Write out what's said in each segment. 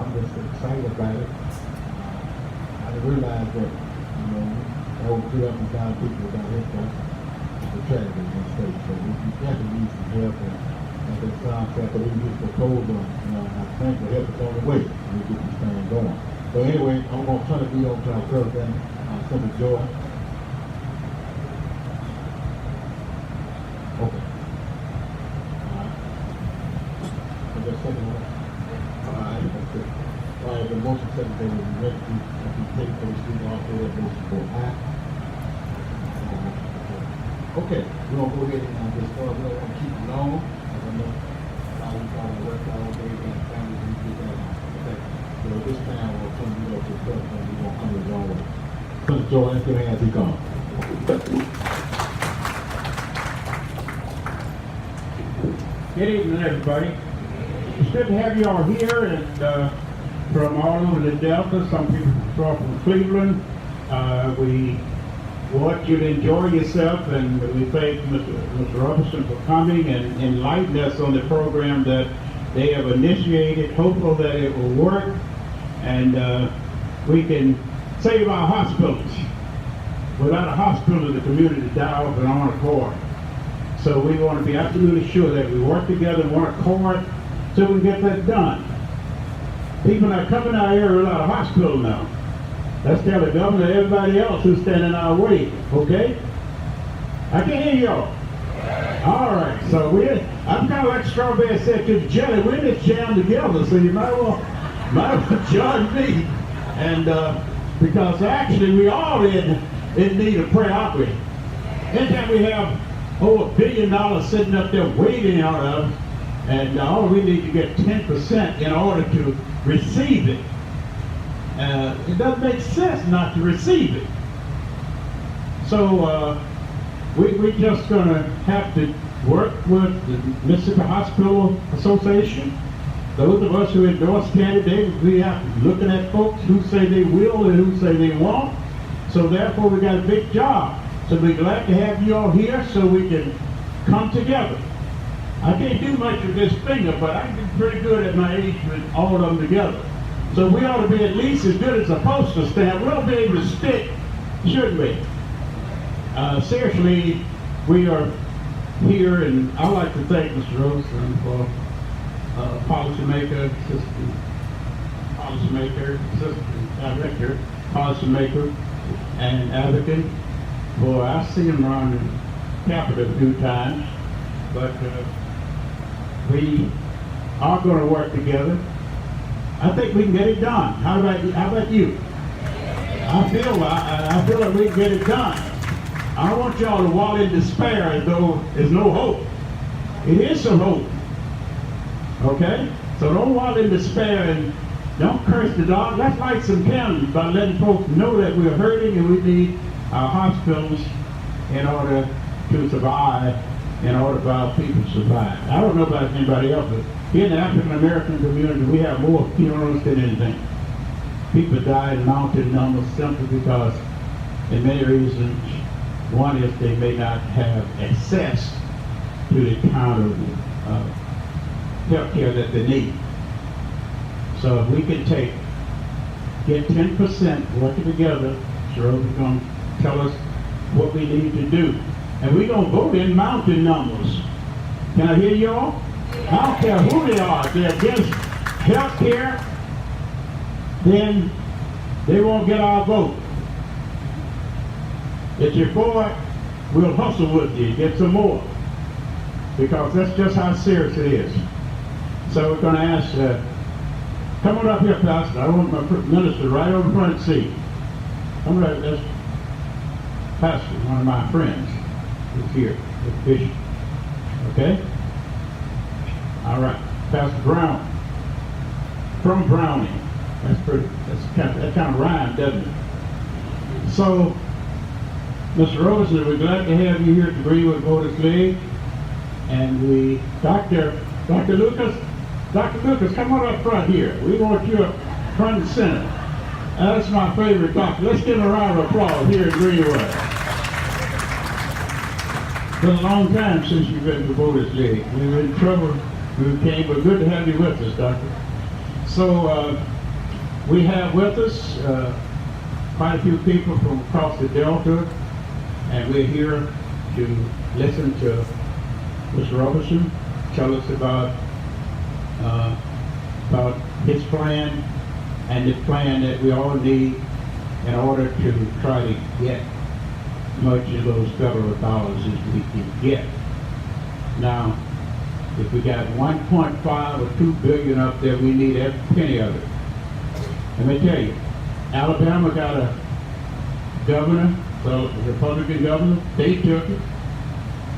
I'm just excited about it. I didn't realize that, you know, over 300,000 people got hit by the tragedy in the state. So we definitely need some help. And as that sound track, we need to propose them. You know, I think the help is on the way. We get this thing going. So anyway, I'm going to turn the video over to our president, Senator Joy. Okay. All right, the motion secretary will be ready to take for the student officer that motion for aye. Okay, we're gonna go ahead and get started. We don't want to keep it long. As I know, we probably work all day, got families, and get that on. Okay, so this time we'll turn it over to the president. We're gonna come his own way. President Joe, let's get hands he comes. Good evening, everybody. It's good to have you all here, and from all over the Delta. Some people from Cleveland. We want you to enjoy yourself, and we thank Mr. Roberson for coming and enlightening us on the program that they have initiated. Hopeful that it will work, and we can save our hospitals. Without a hospital, the community die off and on accord. So we want to be absolutely sure that we work together in one accord so we can get that done. People that come in our area without a hospital now. Let's tell the governor and everybody else who's standing in our way, okay? I can hear y'all. All right, so I'm kind of like Strawberry said to the jelly, we're in this jam together, so you might well join me. And because actually we all in need of prayer, aren't we? Anytime we have over $1 billion sitting up there waiting on us, and all we need to get 10% in order to receive it. It doesn't make sense not to receive it. So we're just going to have to work with the Mississippi Hospital Association. Those of us who endorse candidates, we have to looking at folks who say they will and who say they won't. So therefore we got a big job. So we're glad to have you all here so we can come together. I can't do much with this finger, but I can do pretty good at my age with all of them together. So we ought to be at least as good as a postal stamp. We'll be able to stick, shouldn't we? Seriously, we are here, and I'd like to thank Mr. Roberson for policymaker, assistant director, policymaker, and advocate. For I see him around the Capitol a few times, but we are going to work together. I think we can get it done. How about you? I feel like we can get it done. I don't want y'all to walk in despair as though there's no hope. It is some hope. Okay? So don't walk in despair and don't curse the dog. Let's light some candles by letting folks know that we're hurting and we need our hospitals in order to survive, in order for our people to survive. I don't know about anybody else, but here in the African American community, we have more funerals than anything. People die in mountain numbers simply because, in many reasons, one is they may not have access to the kind of health care that they need. So if we can get 10% working together, sure we're going to tell us what we need to do. And we're going to vote in mountain numbers. Can I hear y'all? I don't care who they are. If they're against health care, then they won't get our vote. If you're for it, we'll hustle with you, get some more. Because that's just how serious it is. So we're going to ask, come on up here, Pastor. I want my minister right over the front seat. Come right, that's Pastor, one of my friends, who's here, with Bishop. Okay? All right, Pastor Brown, from Browning. That kind of rhyme, doesn't it? So, Mr. Roberson, we're glad to have you here at the Greenwood Voters League. And Dr. Lucas, come on up front here. We want you up front and center. That's my favorite doctor. Let's give him a round of applause here at Greenwood. It's been a long time since you've been to the Voters League. We were in trouble. We came, but good to have you with us, Doctor. So We have with us quite a few people from across the Delta, and we're here to listen to Mr. Roberson tell us about his plan and the plan that we all need in order to try to get much of those federal dollars as we can get. Now, if we got 1.5 or 2 billion up there, we need every penny of it. Let me tell you, Alabama got a governor, so a Republican governor, they took it.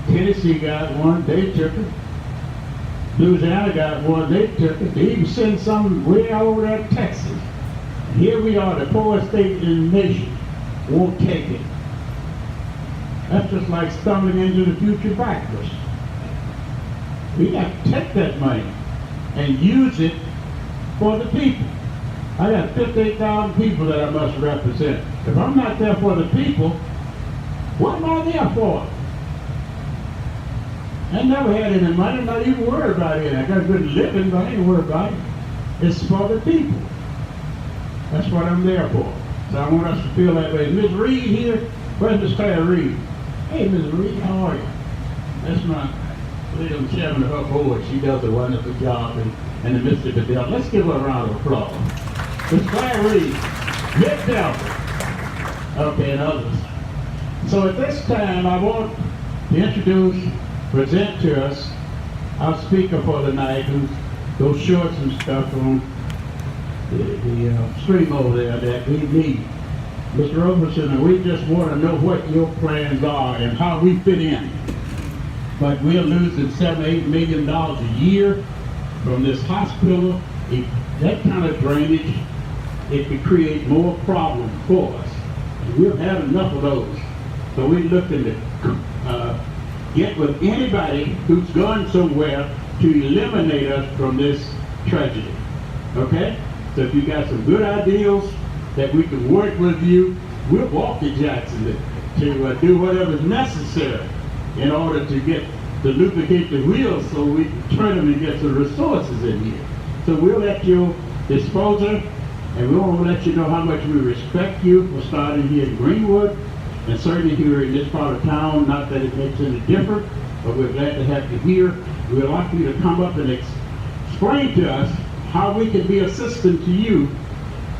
Tennessee got one, they took it. Louisiana got one, they took it. They even sent some way over there to Texas. And here we are, the poorest state in the nation, won't take it. That's just like stumbling into the future backwards. We got to take that money and use it for the people. I got 58,000 people that I must represent. If I'm not there for the people, what am I there for? I never had any money, not even worried about it. I got a good living, but I ain't worried about it. It's for the people. That's what I'm there for. So I want us to feel that way. Ms. Reed here, where's Miss Claire Reed? Hey, Ms. Reed, how are you? That's my little chairman of her board. She does a wonderful job in the Mississippi Delta. Let's give her a round of applause. Miss Claire Reed, Mid-Delta. Okay, and others. So at this time, I want to present to us our speaker for the night, who's those shorts and stuff on the stream over there that we need. Mr. Roberson, and we just want to know what your plans are and how we fit in. But we're losing $7-8 million a year from this hospital. That kind of drainage, it could create more problems for us. And we've had enough of those. So we're looking to get with anybody who's gone somewhere to eliminate us from this tragedy. Okay? So if you got some good ideals that we can work with you, we'll walk to Jackson to do whatever's necessary in order to lubricate the wheels so we can turn them and get some resources in here. So we'll at your disposal, and we want to let you know how much we respect you for starting here in Greenwood, and certainly here in this part of town. Not that it makes any difference, but we're glad to have you here. We'd like you to come up and explain to us how we can be assistant to you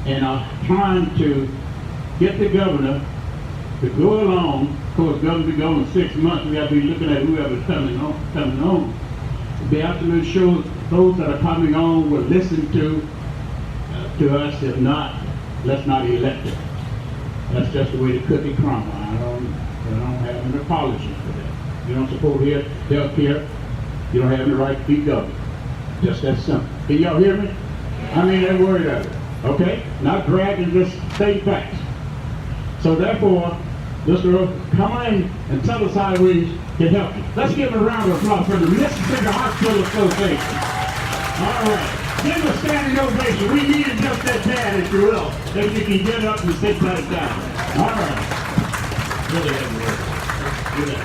in trying to get the governor to go along. Of course, governor be going in 6 months. We got to be looking at whoever's coming on. To be out to show those that are coming on will listen to us. If not, let's not elect it. That's just the way the cookie crumbles. I don't have an apology for that. You don't support health care, you don't have any right to be governor. Just that simple. Can y'all hear me? I mean that word of it. Okay? Not dragging, just state facts. So therefore, Mr. come in and tell us how we can help you. Let's give him a round of applause for the Mississippi Hospital Association. All right. Give him a standing ovation. We need it just that bad, if you will, that you can get up and sit back down. All right. Really heavy work. Do that.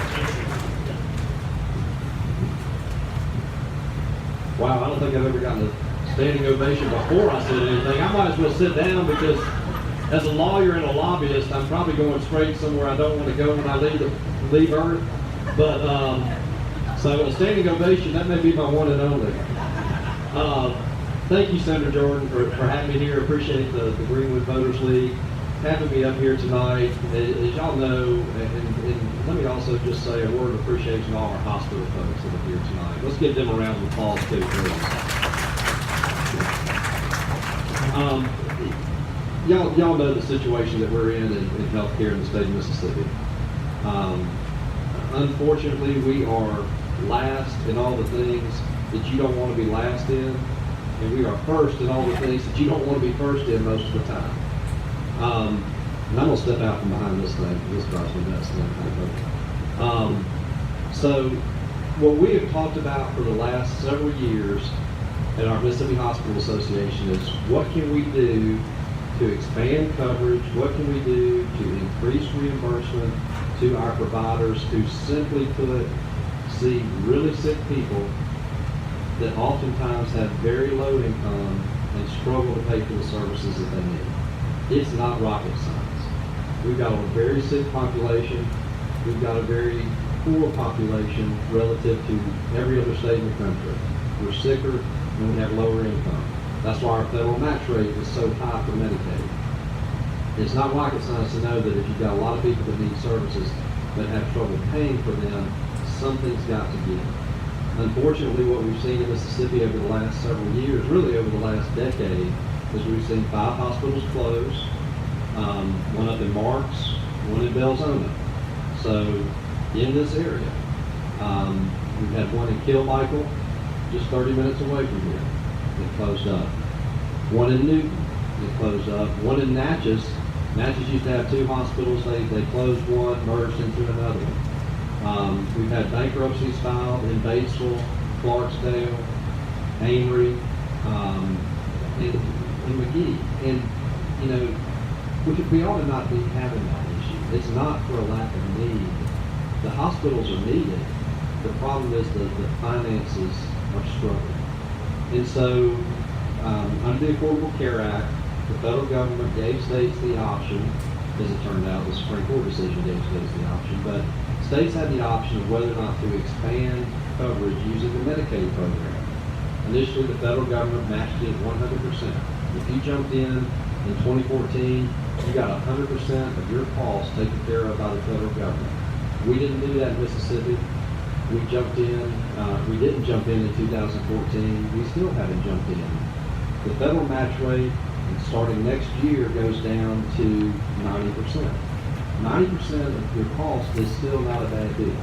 Wow, I don't think I've ever gotten a standing ovation before I said anything. I might as well sit down because as a lawyer and a lobbyist, I'm probably going straight somewhere I don't want to go when I leave Earth. But, so a standing ovation, that may be my one and only. Thank you, Senator Jordan, for having me here. Appreciate the Greenwood Voters League having me up here tonight. As y'all know, and let me also just say a word of appreciation to all our hospital folks that are here tonight. Let's give them a round of applause too, please. Y'all know the situation that we're in healthcare in the state of Mississippi. Unfortunately, we are last in all the things that you don't want to be last in, and we are first in all the things that you don't want to be first in most of the time. And I'm going to step out from behind this thing. This drives me nuts. So what we have talked about for the last several years at our Mississippi Hospital Association is what can we do to expand coverage, what can we do to increase reimbursement to our providers who simply put see really sick people that oftentimes have very low income and struggle to pay for the services that they need. It's not rocket science. We've got a very sick population. We've got a very poor population relative to every other state in the country. We're sicker and we have lower income. That's why our federal match rate is so high for Medicaid. It's not rocket science to know that if you've got a lot of people that need services but have trouble paying for them, something's got to give. Unfortunately, what we've seen in Mississippi over the last several years, really over the last decade, is we've seen 5 hospitals close, one up in Marks, one in Belzona. So in this area, we've had one in Kilmichael, just 30 minutes away from here, that closed up. One in Newton, that closed up. One in Natchez. Natchez used to have 2 hospitals. They closed one, merged into another one. We've had bankruptcies filed in Batesville, Clarksdale, Amory, and McGee. And, you know, we ought to not be having that issue. It's not for a lack of need. The hospitals are needed. The problem is that the finances are struggling. And so, under the Affordable Care Act, the federal government gave states the option, as it turned out, the Supreme Court decision gave states the option, but states had the option of whether or not to expand coverage using the Medicaid program. Initially, the federal government matched it 100%. If you jumped in 2014, you got 100% of your costs taken care of by the federal government. We didn't do that in Mississippi. We jumped in, we didn't jump in 2014. We still haven't jumped in. The federal match rate, starting next year, goes down to 90%. 90% of your cost is still not a bad deal.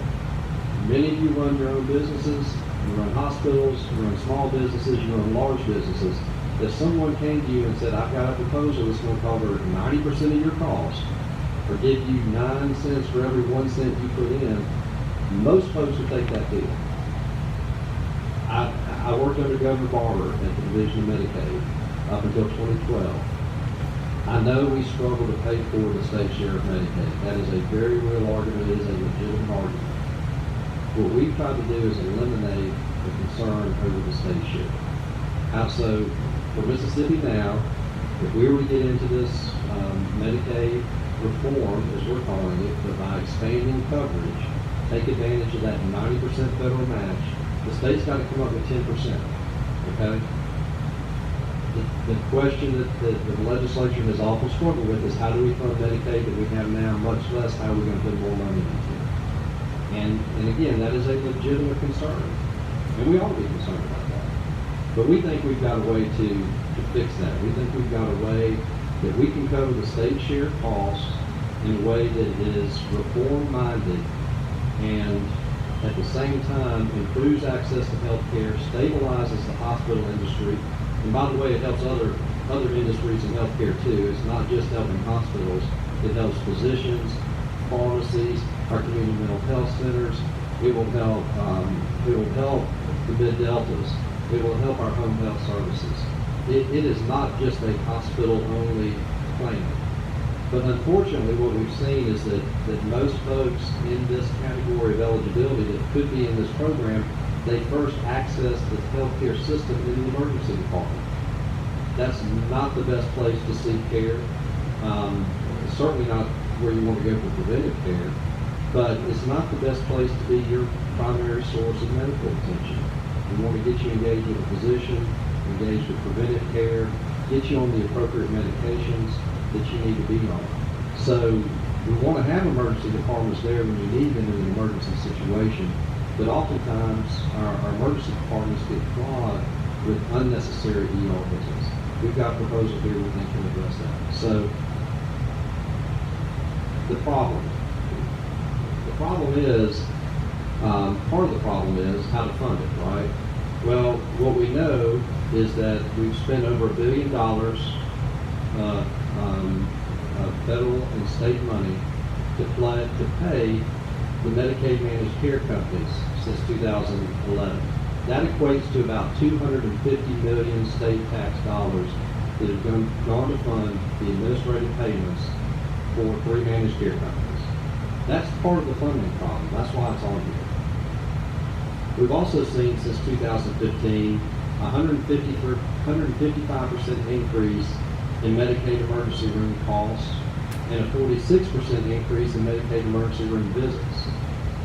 Many of you run your own businesses, you run hospitals, you run small businesses, you run large businesses. If someone came to you and said, I've got a proposal that's going to cover 90% of your cost, or give you 9 cents for every 1 cent you put in, most folks would take that deal. I worked under Governor Barber at the Division of Medicaid up until 2012. I know we struggle to pay for the state share of Medicaid. That is a very real argument. It is a legitimate argument. What we've tried to do is eliminate the concern over the state share. So for Mississippi now, if we were to get into this Medicaid reform, as we're calling it, but by expanding coverage, take advantage of that 90% federal match, the state's got to come up with 10%. Okay? The question that the legislature has often struggled with is how do we fund Medicaid that we have now, much less how are we going to put more money into it. And again, that is a legitimate concern. And we ought to be concerned about that. But we think we've got a way to fix that. We think we've got a way that we can cover the state share costs in a way that is reform-minded and at the same time improves access to health care, stabilizes the hospital industry, and by the way, it helps other industries in healthcare too. It's not just helping hospitals. It helps physicians, pharmacies, our community mental health centers. It will help the mid-deltas. It will help our home health services. It is not just a hospital-only plan. But unfortunately, what we've seen is that most folks in this category of eligibility that could be in this program, they first access the healthcare system in the emergency department. That's not the best place to seek care. Certainly not where you want to go for preventive care, but it's not the best place to be your primary source of medical attention. We want to get you engaged with a physician, engaged with preventive care, get you on the appropriate medications that you need to be on. So we want to have emergency departments there when you need them in an emergency situation, but oftentimes our emergency departments get clogged with unnecessary ER visits. We've got a proposal here we think can address that. So the problem is, part of the problem is how to fund it, right? Well, what we know is that we've spent over $1 billion of federal and state money to pay the Medicaid managed care companies since 2011. That equates to about 250 million state tax dollars that have gone to fund the administrative payments for 3 managed care companies. That's part of the funding problem. That's why it's on here. We've also seen since 2015 155% increase in Medicaid emergency room costs and a 46% increase in Medicaid emergency room visits.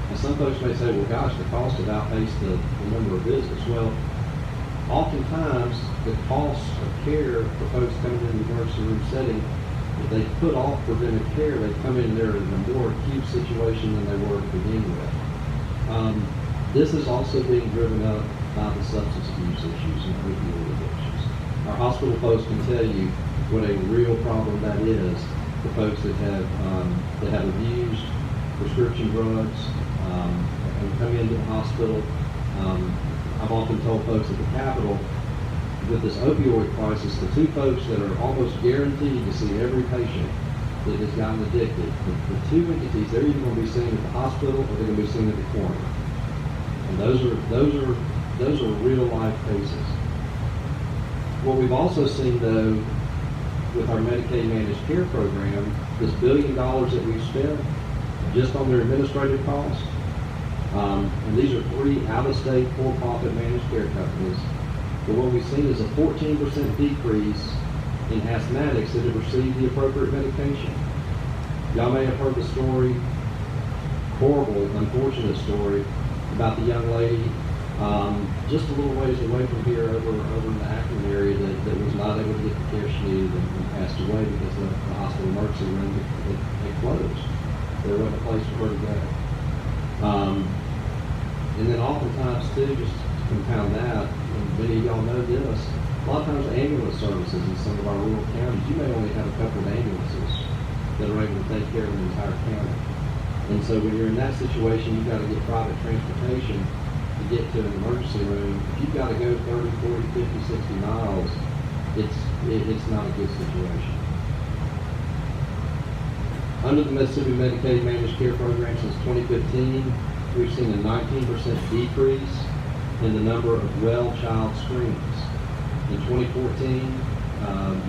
And some folks may say, well, gosh, the cost have outpaced the number of visits. Well, oftentimes, the cost of care for folks coming in the emergency room setting, if they put off preventive care, they come in there in a more acute situation than they were to begin with. This is also being driven up by the substance abuse issues and opioid addictions. Our hospital folks can tell you what a real problem that is for folks that have abused prescription drugs and come into the hospital. I've often told folks at the Capitol, with this opioid crisis, the two folks that are almost guaranteed to see every patient that has gotten addicted, the two entities, they're either going to be seen at the hospital or they're going to be seen at the corner. And those are real life cases. What we've also seen, though, with our Medicaid managed care program, this $1 billion that we've spent just on their administrative costs, and these are 3 out-of-state for-profit managed care companies. But what we've seen is a 14% decrease in asthmatics that have received the appropriate medication. Y'all may have heard the story, horrible, unfortunate story, about the young lady just a little ways away from here over in the Akron area that was not able to get the care she needed and passed away because the hospital emergency room had closed. There wasn't a place for her to go. And then oftentimes, too, just to compound that, and many of y'all know this, a lot of times ambulance services in some of our rural counties, you may only have a couple of ambulances that are able to take care of an entire county. And so when you're in that situation, you've got to get private transportation to get to an emergency room. If you've got to go 30, 40, 50, 60 miles, it's not a good situation. Under the Mississippi Medicaid Managed Care Program since 2015, we've seen a 19% decrease in the number of well child screenings. In 2014,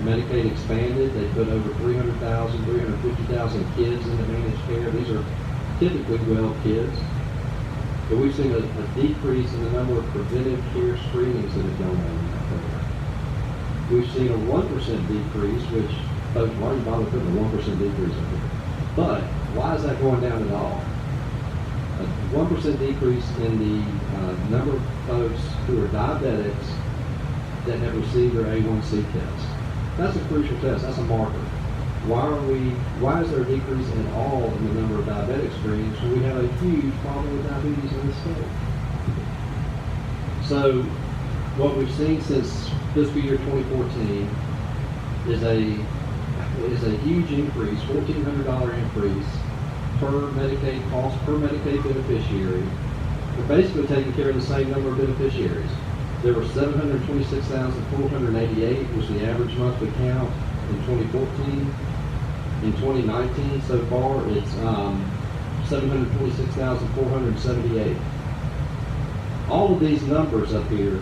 Medicaid expanded. They put over 350,000 kids into managed care. These are typically well kids. But we've seen a decrease in the number of preventive care screenings that have gone on in that program. We've seen a 1% decrease, which folks, why are you bothering putting a 1% decrease in here? But why is that going down at all? A 1% decrease in the number of folks who are diabetics that have received their A1C test. That's a crucial test. That's a marker. Why is there a decrease at all in the number of diabetic screenings when we have a huge problem with diabetes in this state? So what we've seen since fiscal year 2014 is a huge increase, $1,400 increase per Medicaid cost per Medicaid beneficiary. We're basically taking care of the same number of beneficiaries. There were 726,488 was the average monthly count in 2014. In 2019, so far, it's 726,478. All of these numbers up here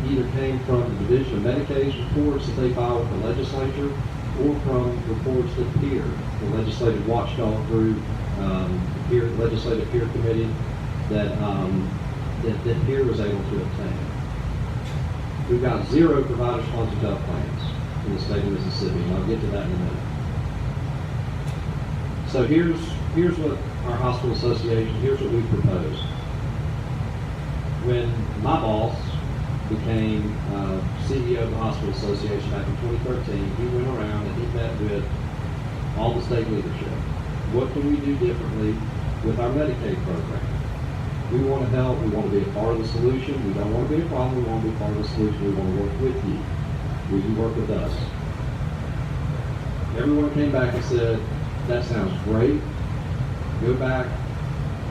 either came from the Division of Medicaid's reports that they file with the legislature or from reports that PEER, the legislative watchdog group, the legislative peer committee, that PEER was able to obtain. We've got 0 provider-sponsored health plans in the state of Mississippi, and I'll get to that in a minute. So here's what our hospital association, here's what we proposed. When my boss became CEO of the hospital association back in 2013, he went around and he met with all the state leadership. What can we do differently with our Medicaid program? We want to help. We want to be a part of the solution. We don't want to be a problem. We want to be part of the solution. We want to work with you. Will you work with us? Everyone came back and said, that sounds great. Go back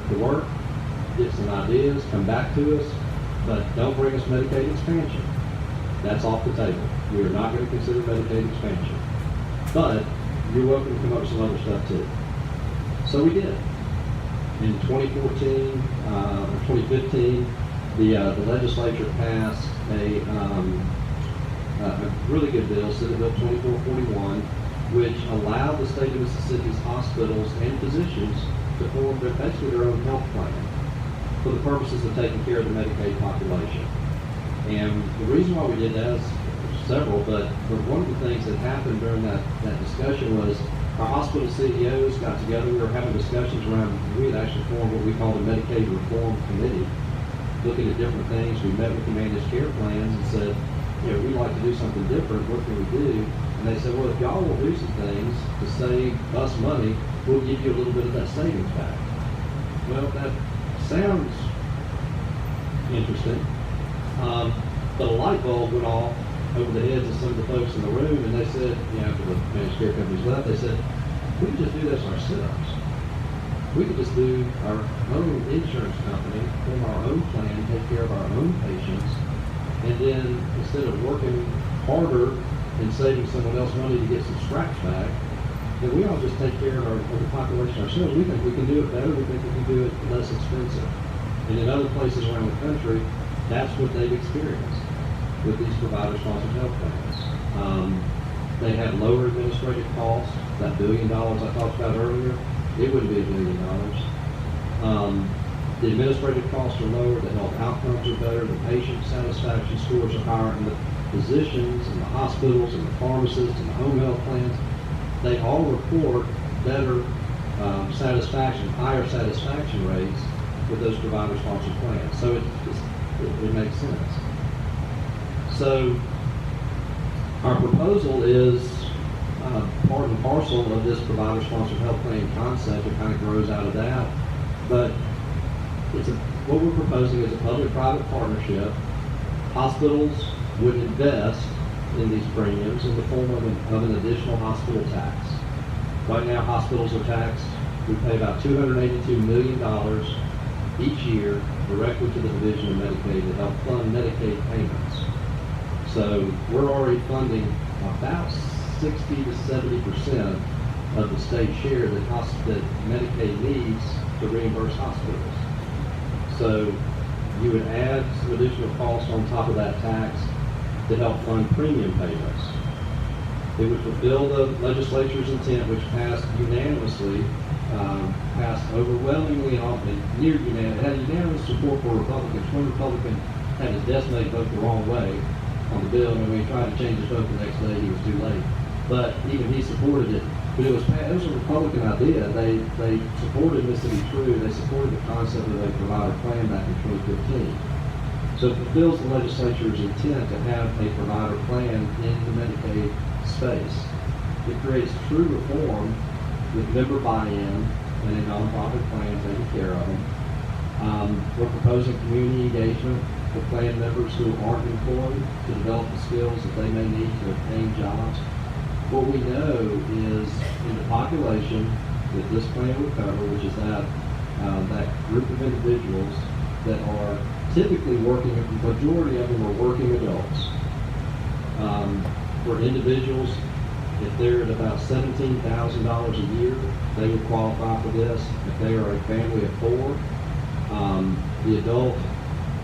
to work, get some ideas, come back to us, but don't bring us Medicaid expansion. That's off the table. We are not going to consider Medicaid expansion. But you're welcome to come up with some other stuff too. So we did. In 2014 or 2015, the legislature passed a really good bill, Senate Bill 2441, which allowed the state of Mississippi's hospitals and physicians to form basically their own health plan for the purposes of taking care of the Medicaid population. And the reason why we did that is several, but one of the things that happened during that discussion was our hospital CEOs got together. We were having discussions around, we had actually formed what we called a Medicaid Reform Committee, looking at different things. We met with the managed care plans and said, we'd like to do something different. What can we do? And they said, well, if y'all will do some things to save us money, we'll give you a little bit of that savings back. Well, that sounds interesting. But a light bulb went off over the heads of some of the folks in the room, and they said, after the managed care companies left, they said, we could just do this ourselves. We could just do our own insurance company, form our own plan, take care of our own patients, and then instead of working harder and saving someone else money to get some scratch back, then we all just take care of the population ourselves. We think we can do it better. We think we can do it less expensive. And in other places around the country, that's what they've experienced with these provider-sponsored health plans. They have lower administrative costs. That $1 billion I talked about earlier, it wouldn't be $1 billion. The administrative costs are lower, the health outcomes are better, the patient satisfaction scores are higher, and the physicians and the hospitals and the pharmacists and the home health plans, they all report better satisfaction, higher satisfaction rates with those provider-sponsored plans. So it makes sense. So our proposal is part and parcel of this provider-sponsored health plan concept. It kind of grows out of that. But what we're proposing is a public-private partnership. Hospitals would invest in these premiums in the form of an additional hospital tax. Right now, hospitals are taxed. We pay about $282 million each year directly to the Division of Medicaid to help fund Medicaid payments. So we're already funding about 60 to 70% of the state share that Medicaid needs to reimburse hospitals. So you would add some additional costs on top of that tax to help fund premium payments. It would fulfill the legislature's intent, which passed unanimously, passed overwhelmingly, near unanimous, had unanimous support for Republicans. One Republican had his desk mate vote the wrong way on the bill, and when he tried to change his vote the next day, he was too late. But even he supported it. But it was a Republican idea. They supported Mississippi True. They supported the concept of a provider plan back in 2015. So it fulfills the legislature's intent to have a provider plan in the Medicaid space. It creates true reform with member buy-in and a nonprofit plan taking care of them. We're proposing community engagement for plan members who aren't employed to develop the skills that they may need to obtain jobs. What we know is in the population that this plan would cover, which is that group of individuals that are typically working, the majority of them are working adults. For individuals, if they're at about $17,000 a year, they would qualify for this. If they are a family of four, the adult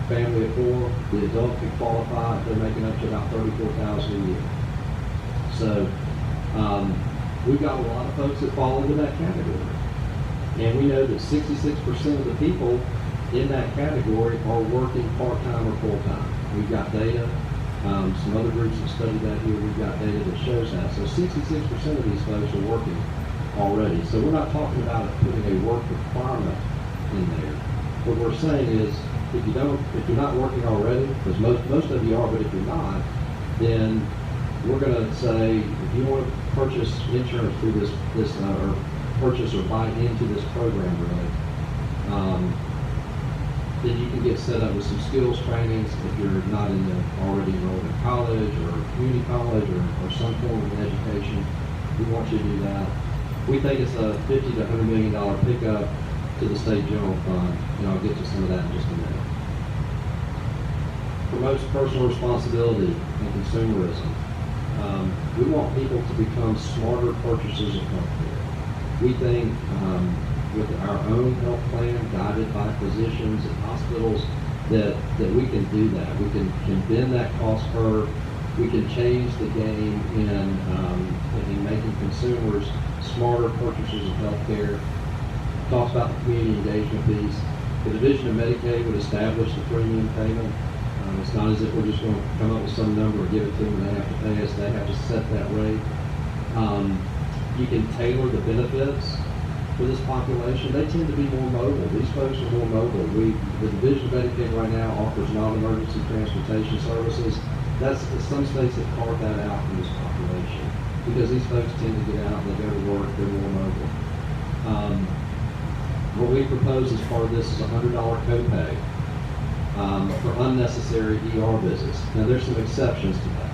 family of four, the adult can qualify if they're making up to about $34,000 a year. So we've got a lot of folks that fall into that category. And we know that 66% of the people in that category are working part-time or full-time. We've got data. Some other groups have studied that here. We've got data that shows that. So 66% of these folks are working already. So we're not talking about putting a work requirement in there. What we're saying is, if you're not working already, because most of you are, but if you're not, then we're going to say, if you want to purchase insurance through this or purchase or buy into this program, really, then you can get set up with some skills trainings if you're not already enrolled in college or community college or some form of education. We want you to do that. We think it's a $50 to $100 million pickup to the state general fund, and I'll get to some of that in just a minute. Promotes personal responsibility and consumerism. We want people to become smarter purchasers of healthcare. We think with our own health plan, guided by physicians and hospitals, that we can do that. We can bend that cost curve. We can change the game in making consumers smarter purchasers of healthcare. Talks about the community engagement piece. The Division of Medicaid would establish the premium payment It's not as if we're just going to come up with some number and give it to them and they have to pay us. They have to set that rate. You can tailor the benefits for this population. They tend to be more mobile. These folks are more mobile. The Division of Medicaid right now offers non-emergency transportation services. Some states have carved that out from this population because these folks tend to get out, they go to work, they're more mobile. What we propose as part of this is a $100 copay for unnecessary ER visits. Now there's some exceptions to that.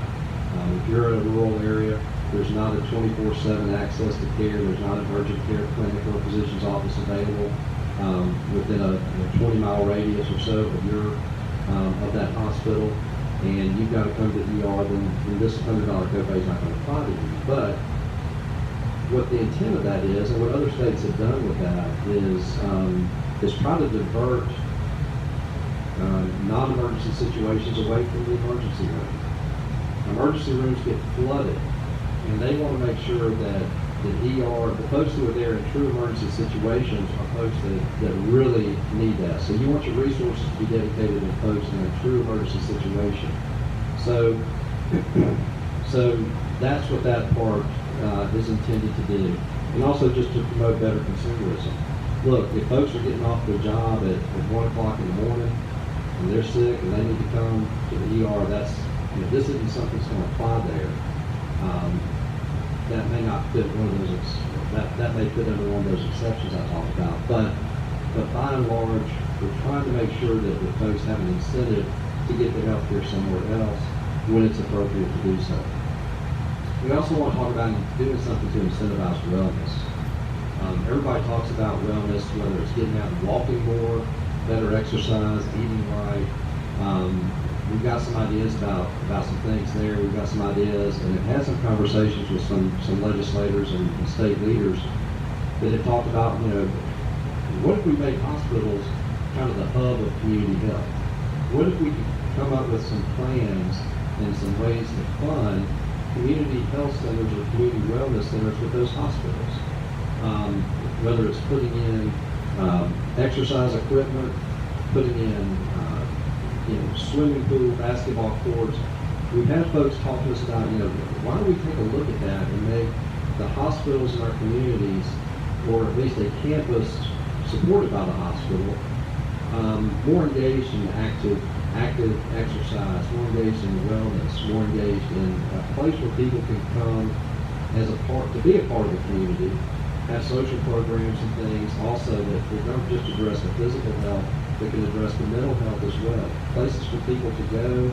If you're in a rural area, there's not a 24/7 access to care. There's not an urgent care clinic or a physician's office available within a 20-mile radius or so of that hospital, and you've got to come to the ER, then this $100 copay is not going to apply to you. But what the intent of that is, and what other states have done with that, is try to divert non-emergency situations away from the emergency room. Emergency rooms get flooded, and they want to make sure that the ER, the folks who are there in true emergency situations are folks that really need that. So you want your resources to be dedicated to folks in a true emergency situation. So that's what that part is intended to do. And also just to promote better consumerism. Look, if folks are getting off their job at 1 o'clock in the morning and they're sick and they need to come to the ER, this isn't something that's going to apply there. That may not fit one of those, that may fit under one of those exceptions I talked about. But by and large, we're trying to make sure that the folks have an incentive to get their health care somewhere else when it's appropriate to do so. We also want to talk about doing something to incentivize wellness. Everybody talks about wellness, whether it's getting out and walking more, better exercise, eating right. We've got some ideas about some things there. We've got some ideas, and have had some conversations with some legislators and state leaders that have talked about, what if we made hospitals kind of the hub of community health? What if we could come up with some plans and some ways to fund community health centers or community wellness centers with those hospitals? Whether it's putting in exercise equipment, putting in swimming pool, basketball courts. We've had folks talk to us about, why don't we take a look at that and make the hospitals in our communities, or at least a campus supported by the hospital, more engaged in active exercise, more engaged in wellness, more engaged in a place where people can come to be a part of the community, have social programs and things also that don't just address the physical health, but can address the mental health as well. Places for people to go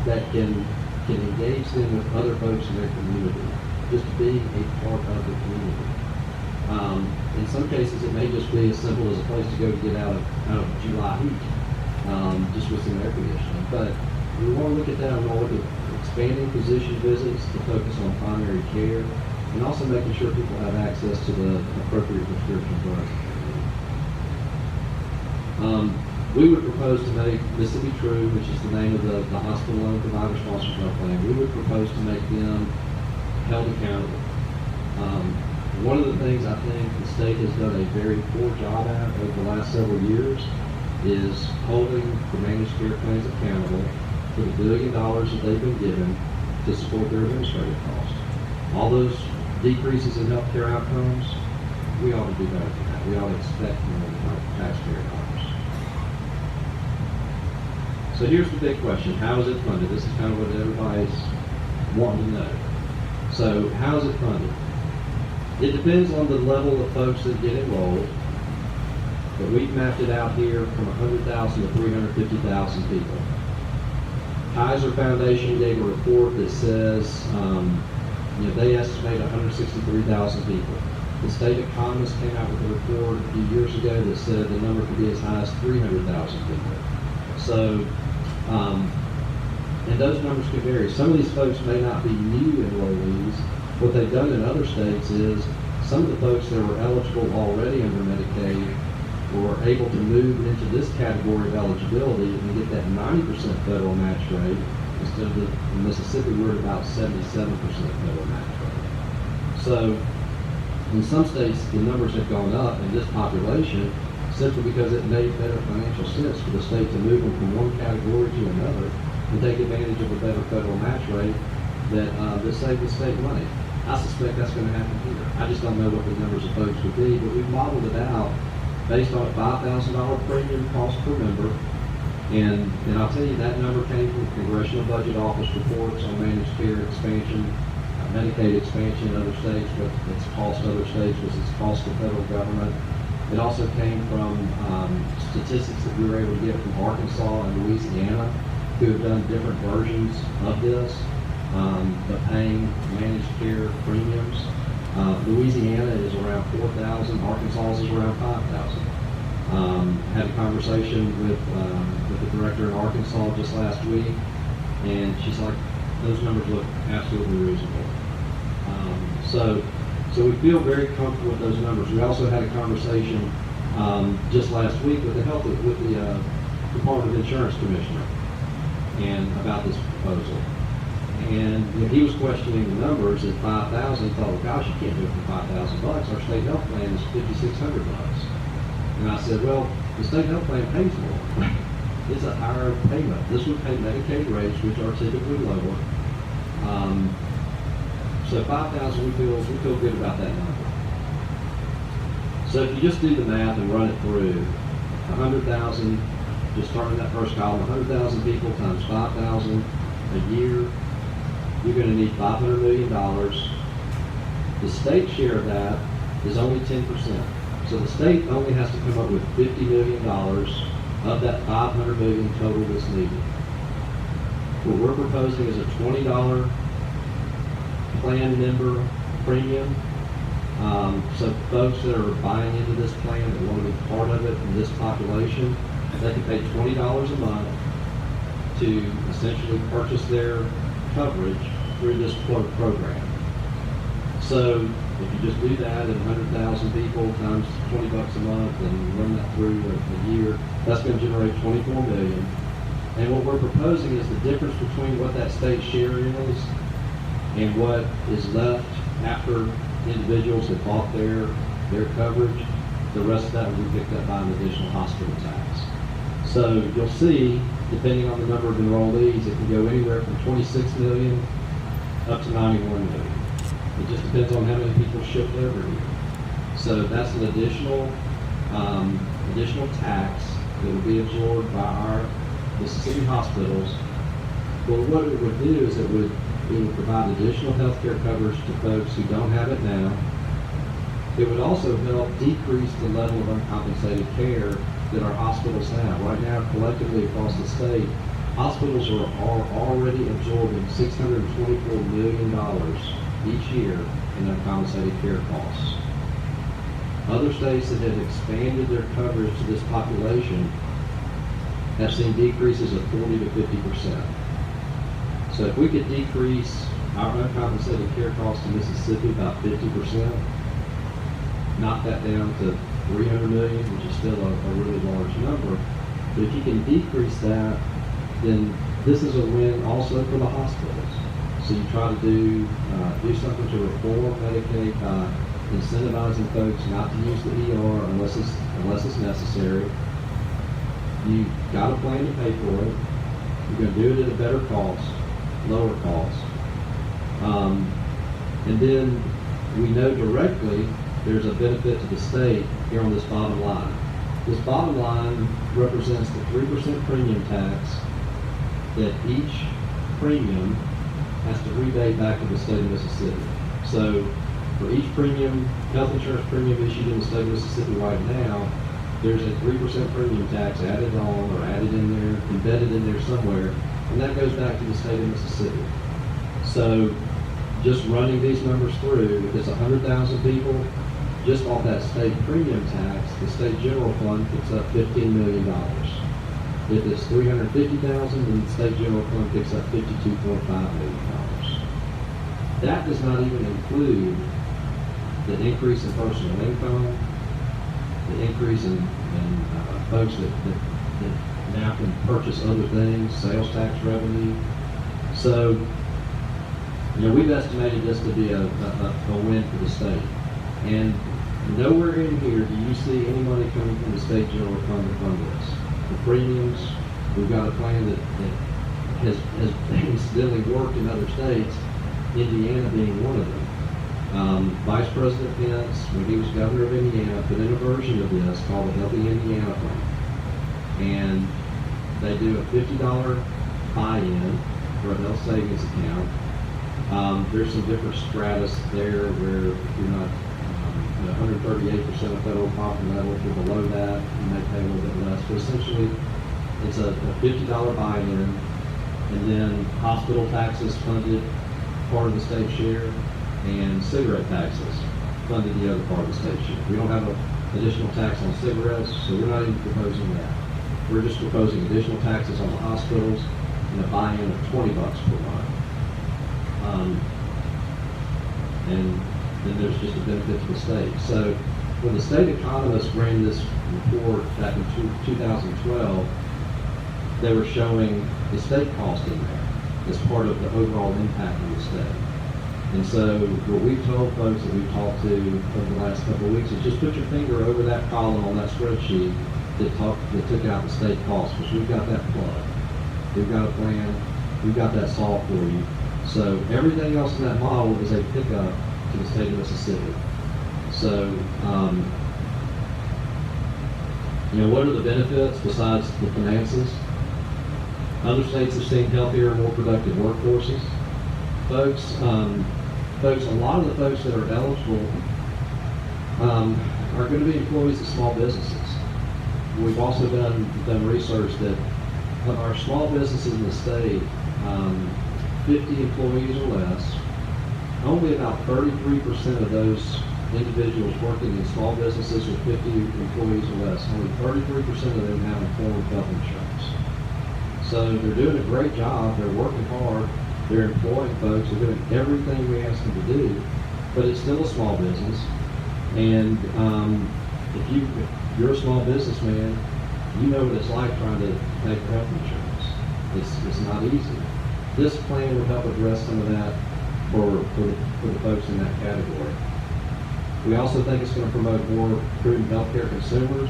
that can engage them with other folks in their community, just being a part of the community. In some cases, it may just be as simple as a place to go to get out of July heat, just with some air conditioning. But we want to look at that. We want to look at expanding physician visits to focus on primary care, and also making sure people have access to the appropriate prescription drugs. We would propose to make Mississippi True, which is the name of the hospital-owned provider-sponsored health plan, we would propose to make them held accountable. One of the things I think the state has done a very poor job at over the last several years is holding the managed care plans accountable for the $1 billion that they've been given to support their administrative costs. All those decreases in healthcare outcomes, we ought to do better than that. We ought to expect more from our taxpayer dollars. So here's the big question: how is it funded? This is kind of what everybody's wanting to know. So how is it funded? It depends on the level of folks that get enrolled, but we've mapped it out here from 100,000 to 350,000 people. Kaiser Foundation gave a report that says they estimate 163,000 people. The state economist came out with a report a few years ago that said the number could be as high as 300,000 people. So, and those numbers could vary. Some of these folks may not be new enrollees. What they've done in other states is some of the folks that were eligible already under Medicaid were able to move into this category of eligibility and get that 90% federal match rate instead of in Mississippi we're at about 77% federal match rate. So in some states the numbers have gone up in this population simply because it made better financial sense for the state to move them from one category to another and take advantage of a better federal match rate that save the state money. I suspect that's going to happen here. I just don't know what the numbers of folks would be, but we've modeled it out based on a $5,000 premium cost per member. And I'll tell you, that number came from Congressional Budget Office reports on managed care expansion, Medicaid expansion in other states, what it's cost other states, what it's cost the federal government. It also came from statistics that we were able to get from Arkansas and Louisiana, who have done different versions of this, but paying managed care premiums. Louisiana is around 4,000, Arkansas is around 5,000. Had a conversation with the director in Arkansas just last week, and she's like, those numbers look absolutely reasonable. So we feel very comfortable with those numbers. We also had a conversation just last week with the Department of Insurance Commissioner and about this proposal. And he was questioning the numbers at 5,000. He thought, well, gosh, you can't do it for $5,000. Our state health plan is $5,600. And I said, well, the state health plan pays more. It's a higher payment. This would pay Medicaid rates, which are typically lower. So 5,000, we feel good about that number. So if you just do the math and run it through, 100,000, just starting that first column, 100,000 people times 5,000 a year, you're going to need $500 million. The state share of that is only 10%. So the state only has to come up with $50 million of that $500 million total that's needed. What we're proposing is a $20 plan member premium. So folks that are buying into this plan that want to be part of it in this population, they can pay $20 a month to essentially purchase their coverage through this quote program. So if you just do that at 100,000 people times $20 a month and run that through a year, that's going to generate $24 million. And what we're proposing is the difference between what that state share is and what is left after individuals have bought their coverage. The rest of that will be picked up by an additional hospital tax. So you'll see, depending on the number of enrollees, it can go anywhere from 26 million up to 91 million. It just depends on how many people shift over here. So that's an additional tax that will be absorbed by our Mississippi hospitals. Well, what it would do is it would provide additional health care coverage to folks who don't have it now. It would also help decrease the level of uncompensated care that our hospitals have. Right now, collectively across the state, hospitals are already absorbing $624 million each year in uncompensated care costs. Other states that have expanded their coverage to this population have seen decreases of 40 to 50%. So if we could decrease our uncompensated care costs in Mississippi by 50%, knock that down to 300 million, which is still a really large number. But if you can decrease that, then this is a win also for the hospitals. So you try to do something to reform Medicaid by incentivizing folks not to use the ER unless it's necessary. You got a plan to pay for it. You're going to do it at a better cost, lower cost. And then we know directly there's a benefit to the state here on this bottom line. This bottom line represents the 3% premium tax that each premium has to rebate back to the state of Mississippi. So for each premium, health insurance premium issued in the state of Mississippi right now, there's a 3% premium tax added on or added in there, embedded in there somewhere, and that goes back to the state of Mississippi. So just running these numbers through, if it's 100,000 people, just off that state premium tax, the state general fund picks up $15 million. If it's 350,000, then the state general fund picks up $52.5 million. That does not even include the increase in personal income, the increase in folks that now can purchase other things, sales tax revenue. So, we've estimated this to be a win for the state. And nowhere in here do you see any money coming from the state general fund to fund this. The premiums, we've got a plan that has incidentally worked in other states, Indiana being one of them. Vice President Pence, when he was governor of Indiana, put in a version of this called the Healthy Indiana Plan. And they do a $50 buy-in for a health savings account. There's some different stratus there where if you're not 138% of federal poverty level, if you're below that, you may pay a little bit less. But essentially, it's a $50 buy-in, and then hospital taxes funded part of the state share, and cigarette taxes funded the other part of the state share. We don't have an additional tax on cigarettes, so we're not even proposing that. We're just proposing additional taxes on the hospitals and a buy-in of $20 per month. And then there's just a benefit to the state. So when the state economists ran this report back in 2012, they were showing the state cost in there as part of the overall impact on the state. And so what we've told folks that we've talked to over the last couple of weeks is just put your finger over that column on that spreadsheet that took out the state cost, because we've got that plug. We've got a plan. We've got that solved for you. So everything else in that model is a pickup to the state of Mississippi. So, what are the benefits besides the finances? Other states have seen healthier and more productive workforces. Folks, a lot of the folks that are eligible are going to be employees of small businesses. We've also done research that of our small businesses in the state, 50 employees or less, only about 33% of those individuals working in small businesses with 50 employees or less, only 33% of them have employee health insurance. So they're doing a great job, they're working hard, they're employing folks, they're doing everything we ask them to do, but it's still a small business. And if you're a small businessman, you know what it's like trying to pay for health insurance. It's not easy. This plan would help address some of that for the folks in that category. We also think it's going to promote more prudent healthcare consumers.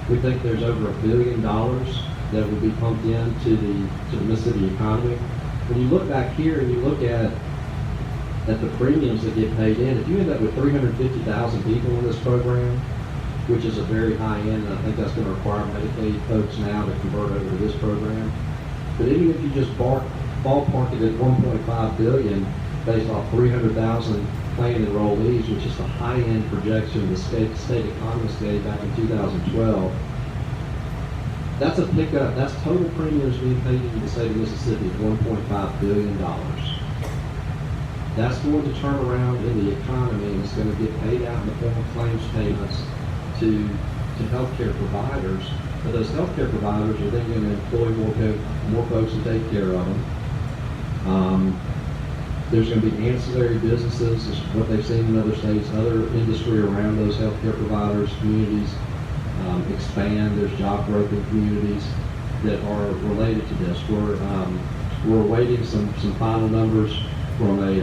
We think there's over $1 billion that will be pumped into the Mississippi economy. When you look back here and you look at the premiums that get paid in, if you end up with 350,000 people in this program, which is a very high end, and I think that's going to require Medicaid folks now to convert over to this program. But even if you just ballpark it at $1.5 billion based off 300,000 plan enrollees, which is the high-end projection the state economist gave back in 2012, that's a pickup. That's total premiums being paid into the state of Mississippi of $1.5 billion. That's going to turn around in the economy, and it's going to get paid out in the form of claims payments to healthcare providers. But those healthcare providers are then going to employ more folks to take care of them. There's going to be ancillary businesses, is what they've seen in other states, other industry around those healthcare providers, communities expand. There's job growth in communities that are related to this. We're awaiting some final numbers from an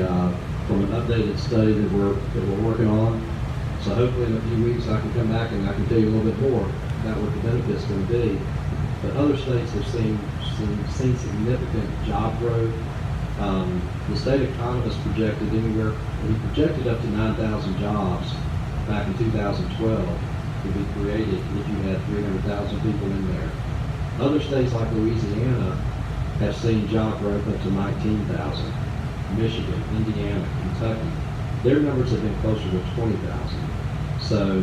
updated study that we're working on. So hopefully in a few weeks I can come back and I can tell you a little bit more about what the benefits are going to be. But other states have seen significant job growth. The state economist projected up to 9,000 jobs back in 2012 to be created if you had 300,000 people in there. Other states like Louisiana have seen job growth up to 19,000. Michigan, Indiana, Kentucky, their numbers have been closer to 20,000. So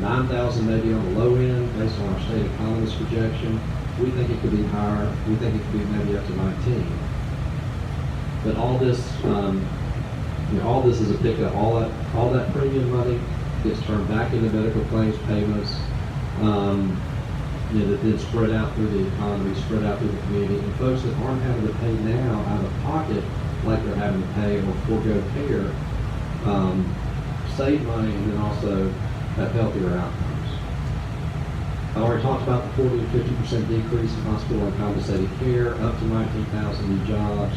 9,000 maybe on the low end based on our state economist projection. We think it could be higher. We think it could be maybe up to 19. But all this is a pickup. All that premium money gets turned back into medical claims payments. That then spread out through the economy, spread out through the community, and folks that aren't having to pay now out of pocket like they're having to pay or forego care, save money and then also have healthier outcomes. I already talked about the 40 to 50% decrease in hospital and compensated care, up to 19,000 new jobs.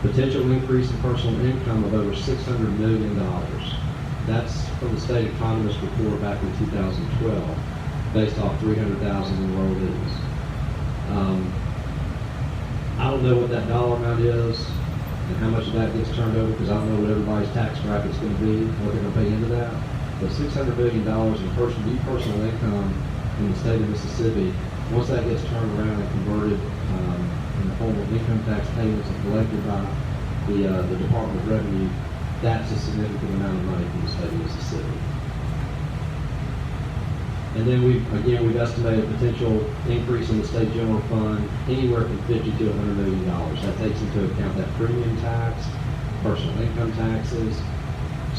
Potential increase in personal income of over $600 million. That's from the state economist report back in 2012, based off 300,000 enrollees. I don't know what that dollar amount is and how much of that gets turned over, because I don't know what everybody's tax bracket's gonna be, what they're gonna pay into that. But $600 billion in personal income in the state of Mississippi, once that gets turned around and converted in the form of income tax payments and collected by the Department of Revenue, that's a significant amount of money from the state of Mississippi. And then we've estimated a potential increase in the state general fund anywhere from $50 to $100 million. That takes into account that premium tax, personal income taxes,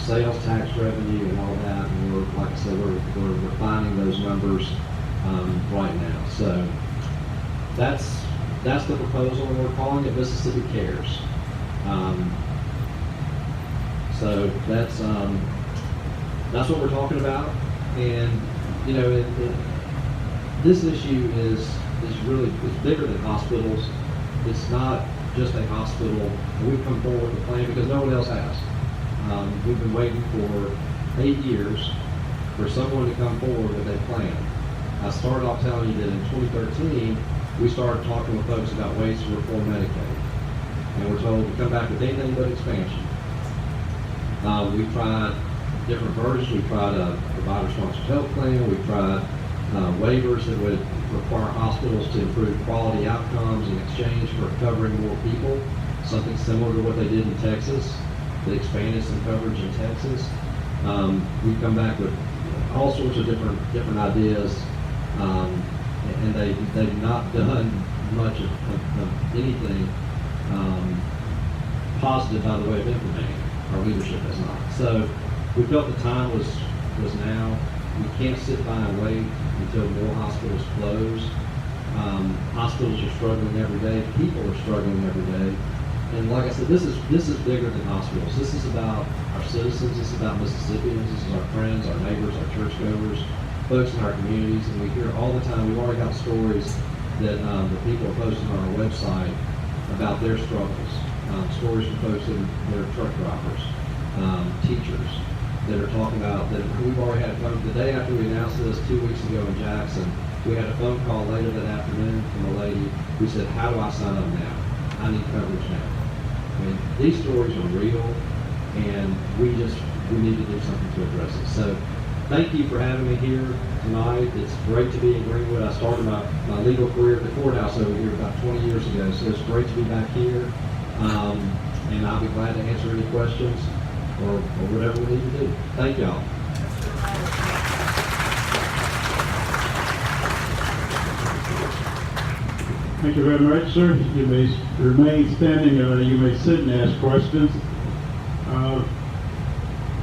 sales tax revenue, and all that. And we're, like I said, we're refining those numbers right now. So that's the proposal, and we're calling it Mississippi Cares. So that's what we're talking about. And you know, this issue is really, it's bigger than hospitals. It's not just a hospital. We've come forward with a plan because no one else has. We've been waiting for 8 years for someone to come forward with a plan. I started off telling you that in 2013, we started talking with folks about ways to reform Medicaid. And we're told to come back with anything but expansion. We've tried different versions. We've tried a provider-sponsored health plan. We've tried waivers that would require hospitals to improve quality outcomes in exchange for covering more people, something similar to what they did in Texas. They expanded some coverage in Texas. We've come back with all sorts of different ideas, and they've not done much of anything positive by the way of implementing. Our leadership has not. So we felt the time was now. We can't sit by and wait until more hospitals close. Hospitals are struggling every day. People are struggling every day. And like I said, this is bigger than hospitals. This is about our citizens. This is about Mississippians. This is our friends, our neighbors, our churchgoers, folks in our communities. And we hear all the time. We've already got stories that the people are posting on our website about their struggles. Stories from folks that are truck drivers, teachers that are talking about that. We've already had the day after we announced this 2 weeks ago in Jackson. We had a phone call later that afternoon from a lady who said, "How do I sign up now? I need coverage now." I mean, these stories are real, and we need to do something to address it. So thank you for having me here tonight. It's great to be in Greenwood. I started my legal career at the courthouse over here about 20 years ago, so it's great to be back here. And I'll be glad to answer any questions or whatever we need to do. Thank y'all. Thank you very much, sir. You may remain standing or you may sit and ask questions.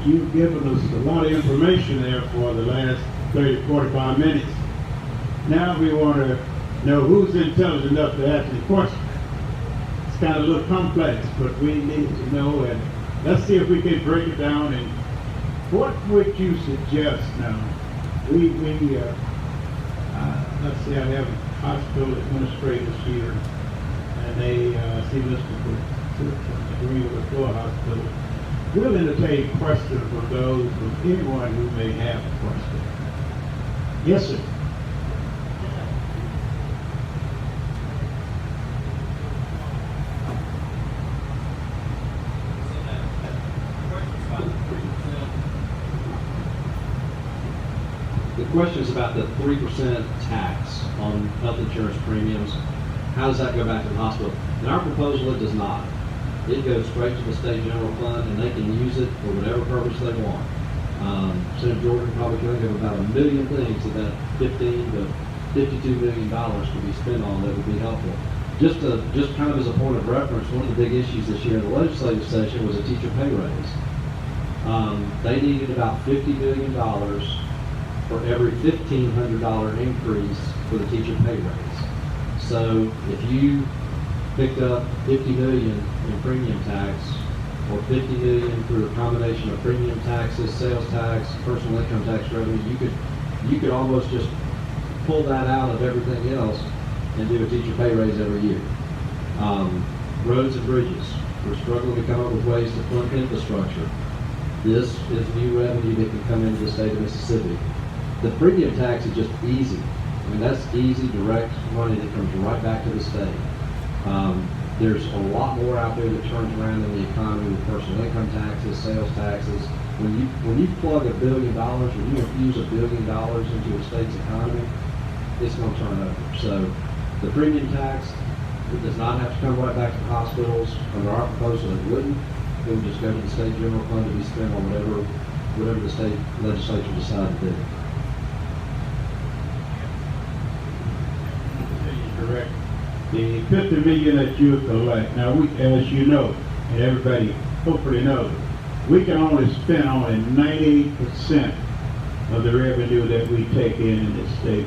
You've given us a lot of information there for the last 30, 45 minutes. Now we want to know who's intelligent enough to ask the question. It's kind of a little complex, but we need to know, and let's see if we can break it down. And what would you suggest now? Let's see, I have hospital administrators here, and they see Mr. Greenwood with Floor Hospital. We'll entertain questions from those, from anyone who may have a question. Yes, sir. The question is about the 3% tax on health insurance premiums. How does that go back to the hospital? In our proposal, it does not. It goes straight to the state general fund, and they can use it for whatever purpose they want. Senator Jordan probably can think of about 1 million things that $15 to $52 million could be spent on that would be helpful. Just kind of as a point of reference, one of the big issues this year in the legislative session was a teacher pay raise. They needed about $50 million for every $1,500 increase for the teacher pay raise. So if you picked up $50 million in premium tax, or $50 million through a combination of premium taxes, sales tax, personal income tax revenue, you could almost just pull that out of everything else and do a teacher pay raise every year. Roads and bridges. We're struggling to come up with ways to fund infrastructure. This is new revenue that can come into the state of Mississippi. The premium tax is just easy. I mean, that's easy, direct money that comes right back to the state. There's a lot more out there that turns around in the economy with personal income taxes, sales taxes. When you plug $1 billion, when you infuse $1 billion into a state's economy, it's going to turn over. So the premium tax, it does not have to come right back to the hospitals. Under our proposal, it wouldn't. It would just go to the state general fund to be spent on whatever the state legislature decides to do. Correct. The 50 million that you collect, now we, as you know, and everybody hopefully knows, we can only spend only 98% of the revenue that we take in the state.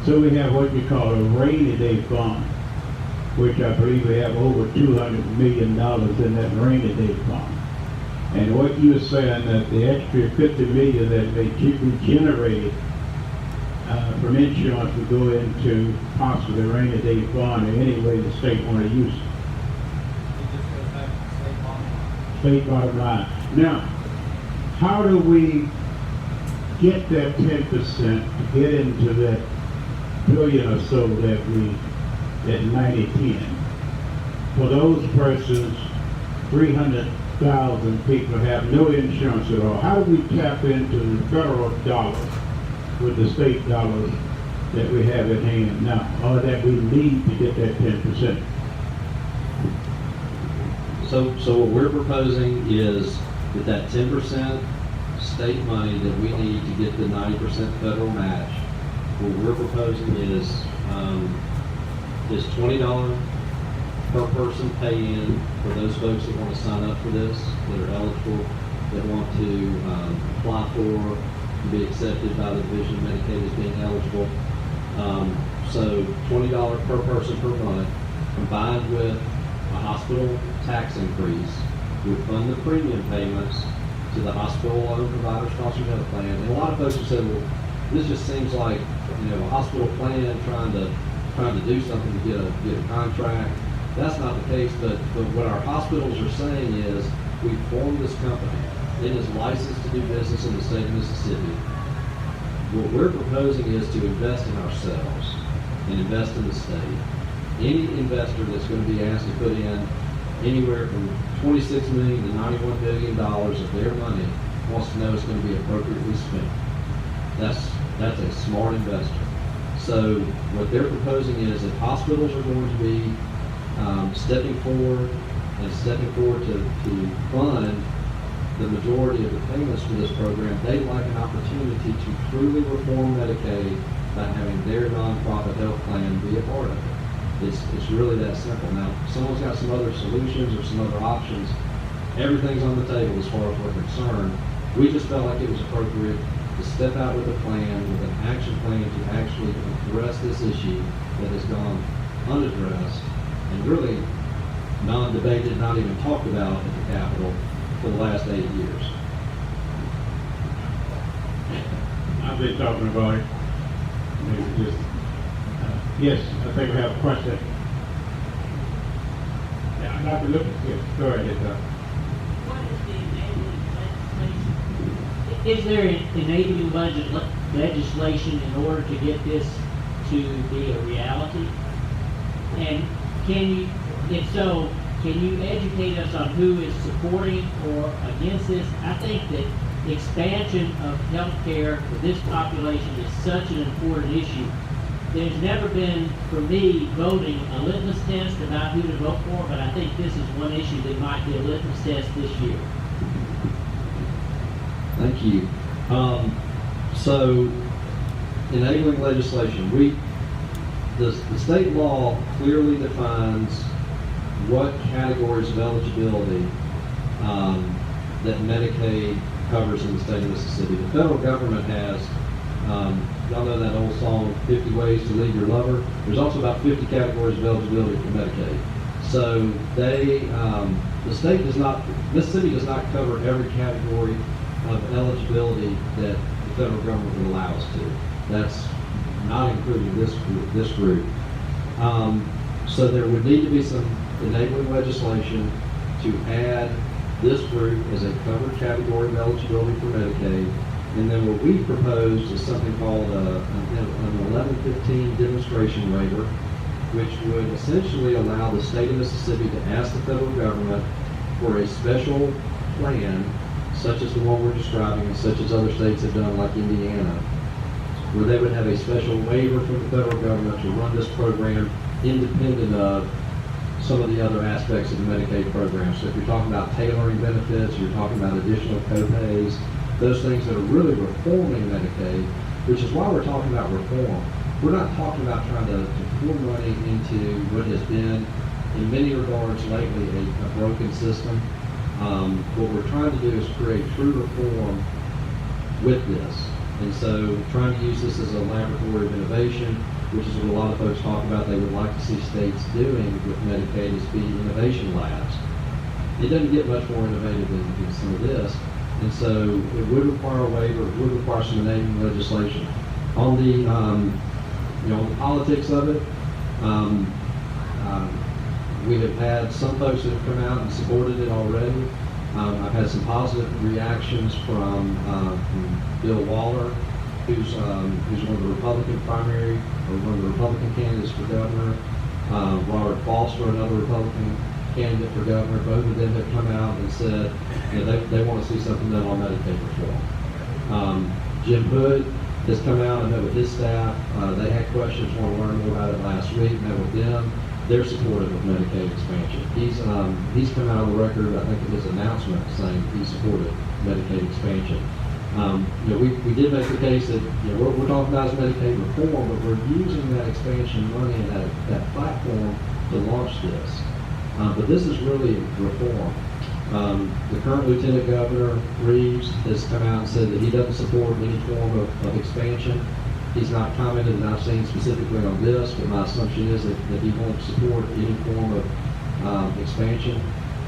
So we have what we call a rainy day fund, which I believe we have over $200 million in that rainy day fund. And what you're saying that the extra 50 million that may be generated from insurance would go into possibly rainy day fund or any way the state want to use it. It just goes back to the state bottom line. State bottom line. Now, how do we get that 10% to get into that billion or so that we, that 90-10? For those persons, 300,000 people have no insurance at all. How do we tap into the federal dollars with the state dollars that we have at hand now, or that we need to get that 10%? So what we're proposing is that 10% state money that we need to get the 90% federal match, what we're proposing is $20 per person pay in for those folks that want to sign up for this, that are eligible, that want to apply for, be accepted by the Division of Medicaid as being eligible. So $20 per person per month, combined with a hospital tax increase, would fund the premium payments to the hospital-owned provider-sponsored health plan. And a lot of folks have said, well, this just seems like, a hospital plan trying to do something to get a contract. That's not the case, but what our hospitals are saying is, we formed this company. It is licensed to do business in the state of Mississippi. What we're proposing is to invest in ourselves and invest in the state. Any investor that's going to be asked to put in anywhere from $26 million to $91 billion of their money wants to know it's going to be appropriately spent. That's a smart investor. So what they're proposing is that hospitals are going to be stepping forward to fund the majority of the payments for this program. They'd like an opportunity to truly reform Medicaid by having their nonprofit health plan be a part of it. It's really that simple. Now, if someone's got some other solutions or some other options, everything's on the table as far as we're concerned. We just felt like it was appropriate to step out with a plan, with an action plan to actually address this issue that has gone unaddressed and really non-debated, not even talked about at the Capitol for the last 8 years. I've been talking about it. Maybe just, yes, I think we have a question. Yeah, I'm not looking. Yes, go ahead. What is the enabling legislation? Is there enabling legislation in order to get this to be a reality? And if so, can you educate us on who is supporting or against this? I think that expansion of health care for this population is such an important issue. There's never been, for me, voting a litmus test about who to vote for, but I think this is one issue that might be a litmus test this year. Thank you. So, enabling legislation. The state law clearly defines what categories of eligibility that Medicaid covers in the state of Mississippi. The federal government has, y'all know that old song, 50 Ways to Leave Your Lover? There's also about 50 categories of eligibility for Medicaid. So the state does not, Mississippi does not cover every category of eligibility that the federal government would allow us to. That's not including this group. So there would need to be some enabling legislation to add this group as a covered category of eligibility for Medicaid. And then what we proposed is something called an 1115 demonstration waiver. which would essentially allow the state of Mississippi to ask the federal government for a special plan, such as the one we're describing and such as other states have done, like Indiana, where they would have a special waiver from the federal government to run this program independent of some of the other aspects of the Medicaid program. So if you're talking about tailoring benefits, you're talking about additional co-pays, those things that are really reforming Medicaid, which is why we're talking about reform. We're not talking about trying to pour money into what has been, in many regards lately, a broken system. What we're trying to do is create true reform with this. And so trying to use this as a laboratory of innovation, which is what a lot of folks talk about they would like to see states doing with Medicaid, is be innovation labs. It doesn't get much more innovative than some of this. And so it would require a waiver, it would require some enabling legislation. On the, on the politics of it, we have had some folks that have come out and supported it already. I've had some positive reactions from Bill Waller, who's one of the Republican primary, or one of the Republican candidates for governor. Robert Foster, another Republican candidate for governor. Both of them have come out and said, they want to see something done on Medicaid reform. Jim Hood has come out and met with his staff. They had questions, want to learn more about it last week, met with them. They're supportive of Medicaid expansion. He's come out on the record, I think, in his announcement saying he supported Medicaid expansion. We did make the case that we're talking about is Medicaid reform, but we're using that expansion money and that platform to launch this. But this is really reform. The current Lieutenant Governor, Reeves, has come out and said that he doesn't support any form of expansion. He's not commented, and I've seen specifically on this, but my assumption is that he won't support any form of expansion.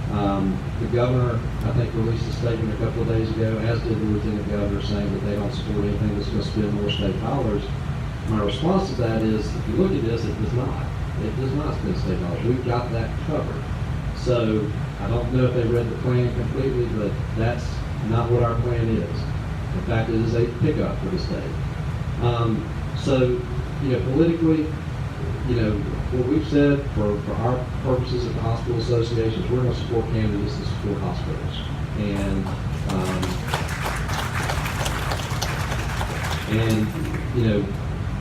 The governor, I think, released a statement a couple of days ago, as did the Lieutenant Governor, saying that they don't support anything that's going to spend more state dollars. My response to that is, if you look at this, it does not. It does not spend state dollars. We've got that covered. So I don't know if they read the plan completely, but that's not what our plan is. In fact, it is a pickup for the state. Politically, what we've said for our purposes at the hospital associations, we're going to support candidates that support hospitals. And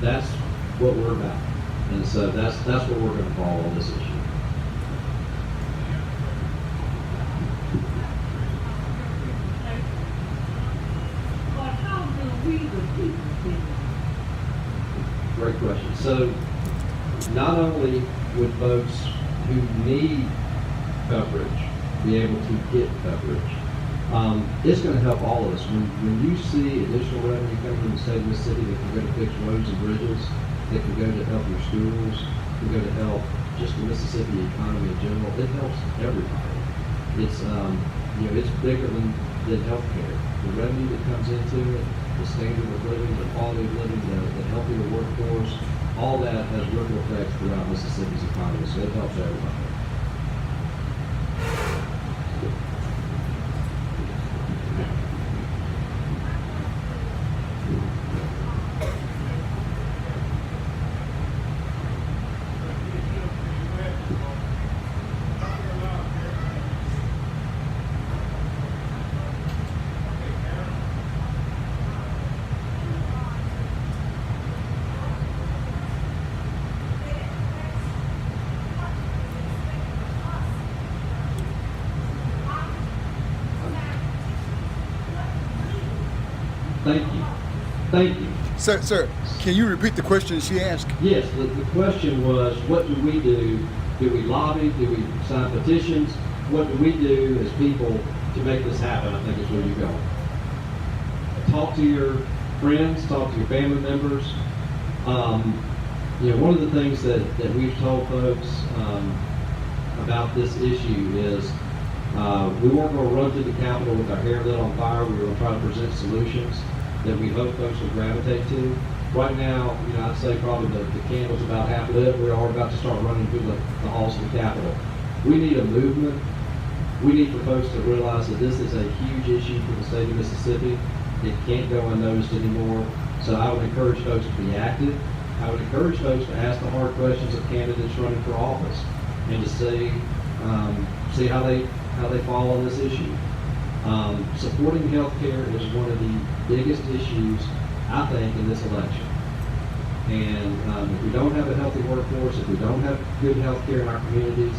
that's what we're about. And so that's what we're going to follow on this issue. But how do we, the people, feel? Great question. So not only would folks who need coverage be able to get coverage, it's going to help all of us. When you see additional revenue coming from the state of Mississippi that can go to fix roads and bridges, that can go to help your schools, can go to help just the Mississippi economy in general, it helps everybody. It's bigger than healthcare. The revenue that comes into it, the standard of living, the quality of living, the healthier workforce, all that has ripple effects throughout Mississippi's economy, so it helps everybody. Thank you. Sir, can you repeat the question she asked? Yes, the question was, what do we do? Do we lobby? Do we sign petitions? What do we do as people to make this happen? I think is where you're going. Talk to your friends, talk to your family members. One of the things that we've told folks about this issue is we weren't going to run to the Capitol with our hair lit on fire. We were going to try to present solutions that we hope folks will gravitate to. Right now, I'd say probably the candle's about half lit. We are about to start running through the halls of the Capitol. We need a movement. We need for folks to realize that this is a huge issue for the state of Mississippi. It can't go unnoticed anymore. So I would encourage folks to be active. I would encourage folks to ask the hard questions of candidates running for office and to see how they fall on this issue. Supporting healthcare is one of the biggest issues, I think, in this election. And if we don't have a healthy workforce, if we don't have good healthcare in our communities,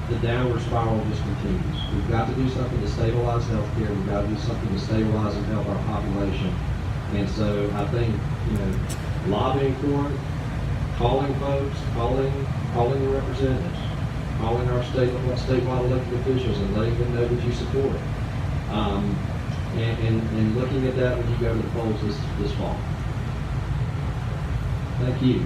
the downward spiral just continues. We've got to do something to stabilize healthcare. We've got to do something to stabilize and help our population. And so I think, lobbying for it, calling folks, calling the representatives, calling our statewide elected officials and letting them know that you support it. And looking at that when you go to the polls this fall. Thank you.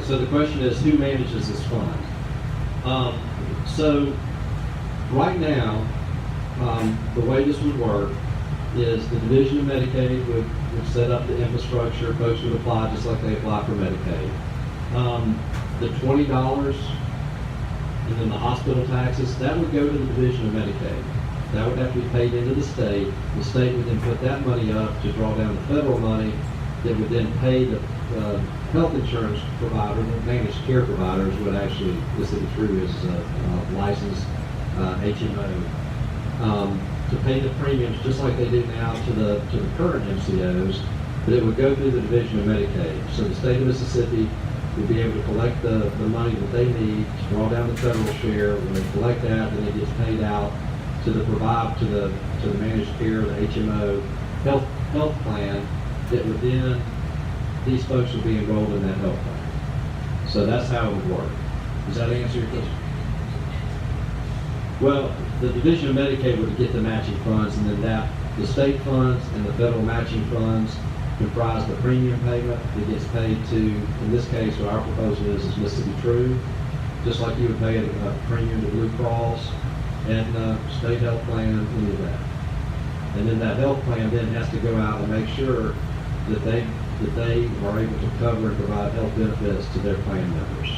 So the question is, who manages this fund? So right now, the way this would work is the Division of Medicaid would set up the infrastructure. Folks would apply just like they apply for Medicaid. The $20 and then the hospital taxes, that would go to the Division of Medicaid. That would have to be paid into the state. The state would then put that money up to draw down the federal money that would then pay the health insurance provider, the managed care providers would actually, this would be true, is licensed HMO, to pay the premiums just like they do now to the current MCOs, but it would go through the Division of Medicaid. So the state of Mississippi would be able to collect the money that they need to draw down the federal share. When they collect that, then it gets paid out to the managed care, the HMO health plan that would then, these folks would be enrolled in that health plan. So that's how it would work. Does that answer your question? Well, the Division of Medicaid would get the matching funds, and then the state funds and the federal matching funds comprise the premium payment that gets paid to, in this case, what our proposal is Mississippi True, just like you would pay a premium to Blue Cross and state health plan, any of that. And then that health plan then has to go out and make sure that they are able to cover and provide health benefits to their plan members.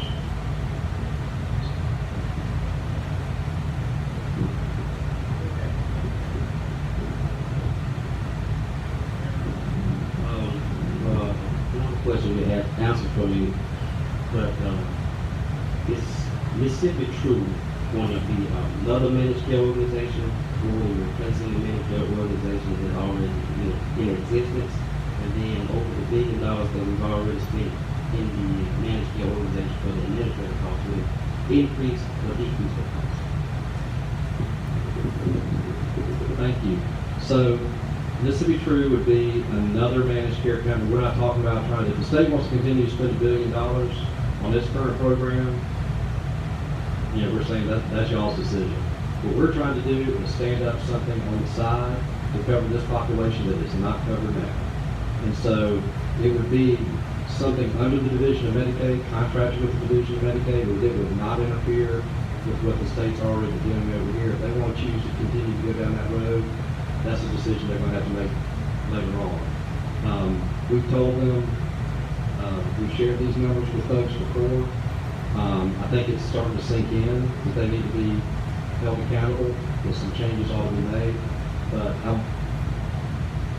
One question you had answered for me, but is Mississippi True going to be another managed care organization, or replacing the managed care organization that's already in existence? And then over the $1 billion that we've already spent in the managed care organization for the administrative costs, will increase or decrease the cost? Thank you. So Mississippi True would be another managed care company. We're not talking about trying to, if the state wants to continue to spend $1 billion on this current program, we're saying that's y'all's decision. What we're trying to do is stand up something on the side to cover this population that is not covered now. And so it would be something under the Division of Medicaid, contracted with the Division of Medicaid, but it would not interfere with what the state's already doing over here. If they want to choose to continue to go down that road, that's a decision they're going to have to make later on. We've told them, we've shared these numbers with folks before. I think it's starting to sink in that they need to be held accountable, that some changes ought to be made. But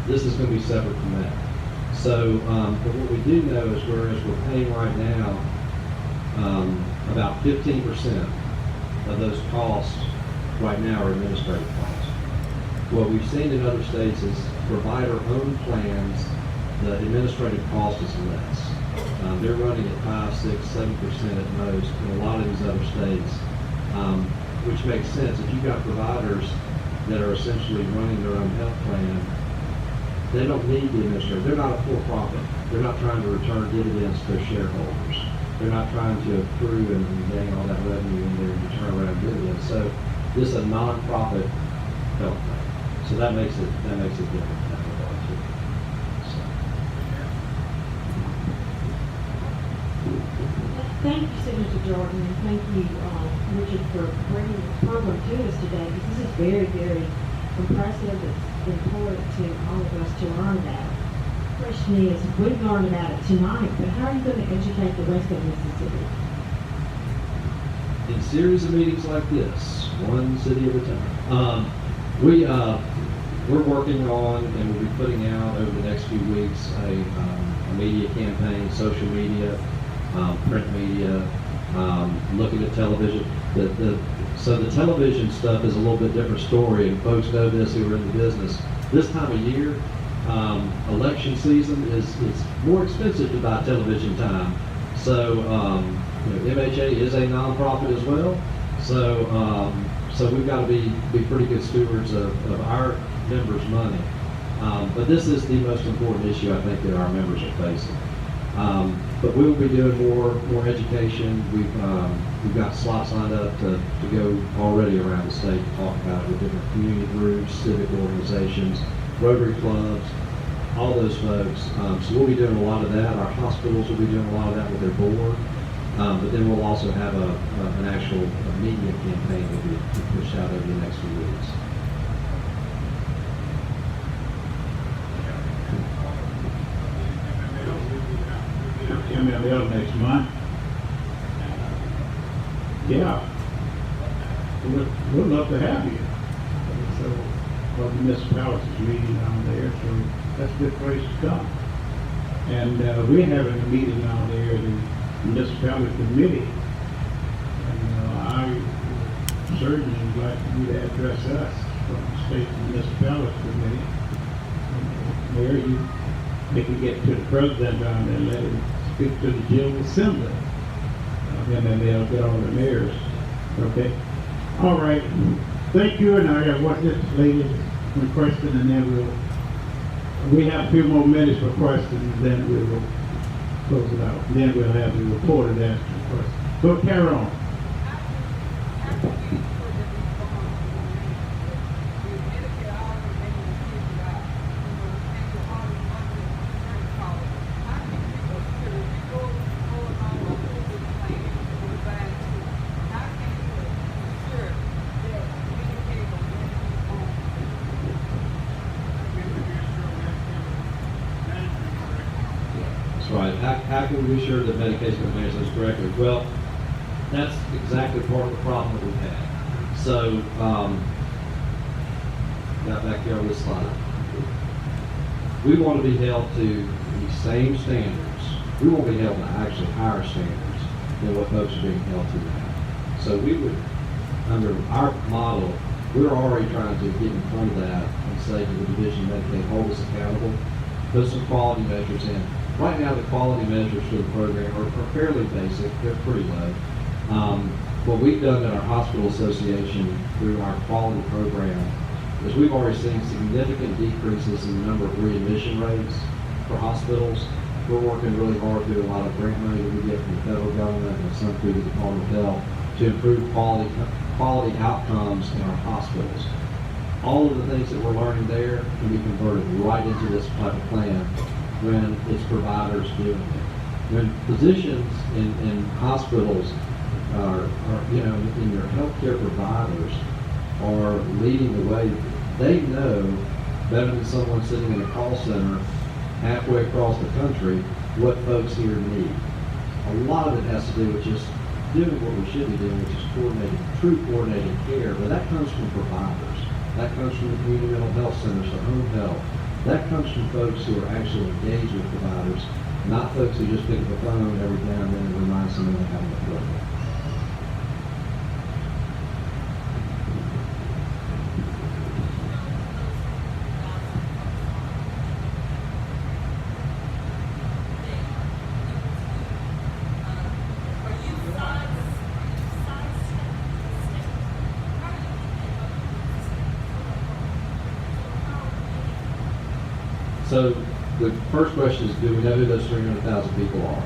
this is going to be separate from that. So, but what we do know is whereas we're paying right now about 15% of those costs right now are administrative costs. What we've seen in other states is provider-owned plans, the administrative cost is less. They're running at 5, 6, 7% at most in a lot of these other states, which makes sense. If you've got providers that are essentially running their own health plan, they don't need the administrator. They're not a for-profit. They're not trying to return dividends to their shareholders. They're not trying to accrue and gain all that revenue in there and return around dividends. So this is a non-profit health plan. So that makes it different in that regard too. So. Thank you, Senator Jordan, and thank you, Richard, for bringing this program to us today. Because this is very, very impressive. It's important to all of us to learn about it. The question is, we've learned about it tonight, but how are you going to educate the rest of Mississippi? in series of meetings like this, one city at a time, we're working on and we'll be putting out over the next few weeks a media campaign, social media, print media, looking at television. So the television stuff is a little bit different story, and folks know this who are in the business. This time of year, election season is more expensive to buy television time. So MHA is a nonprofit as well. So we've got to be pretty good stewards of our members' money. But this is the most important issue I think that our members are facing. But we will be doing more education. We've got slots lined up to go already around the state to talk about it with different community groups, civic organizations, Rotary clubs, all those folks. So we'll be doing a lot of that. Our hospitals will be doing a lot of that with their board. But then we'll also have an actual media campaign that will be pushed out over the next few weeks. MML next month. Yeah, we'd love to have you. So, well, the municipalities is meeting down there, so that's a good place to come. And we're having a meeting down there, the municipality committee. And I certainly would like you to address us from the state municipality committee. Mayor, they can get to the president down there and let him speak to the General Assembly. And then they'll get all the mayors. Okay? All right. Thank you. And I got what this lady requested, and then we have a few more minutes for questions, and then we will close it out. Then we'll have the reporter to ask the questions. Go carry on. Right. How can we be sure that Medicaid's going to manage those correctly? Well, that's exactly part of the problem that we've had. So, got back here on this slide. We want to be held to the same standards. We want to be held to actually higher standards than what folks are being held to now. So we would, under our model, we're already trying to get in front of that and say to the Division of Medicaid, hold us accountable, put some quality measures in. Right now, the quality measures for the program are fairly basic. They're pretty low. What we've done at our hospital association through our quality program is we've already seen significant decreases in the number of readmission rates for hospitals. We're working really hard through a lot of grant money that we get from the federal government and some through the Department of Health to improve quality outcomes in our hospitals. All of the things that we're learning there can be converted right into this type of plan when it's providers doing it. When physicians in hospitals are in your healthcare providers are leading the way, they know better than someone sitting in a call center halfway across the country what folks here need. A lot of it has to do with just doing what we should be doing, which is true coordinated care, but that comes from providers. That comes from the community mental health centers, the home health. That comes from folks who are actually engaged with providers, not folks who just pick up the phone every now and then and remind someone they have an appointment. So the first question is, do we know who those 300,000 people are?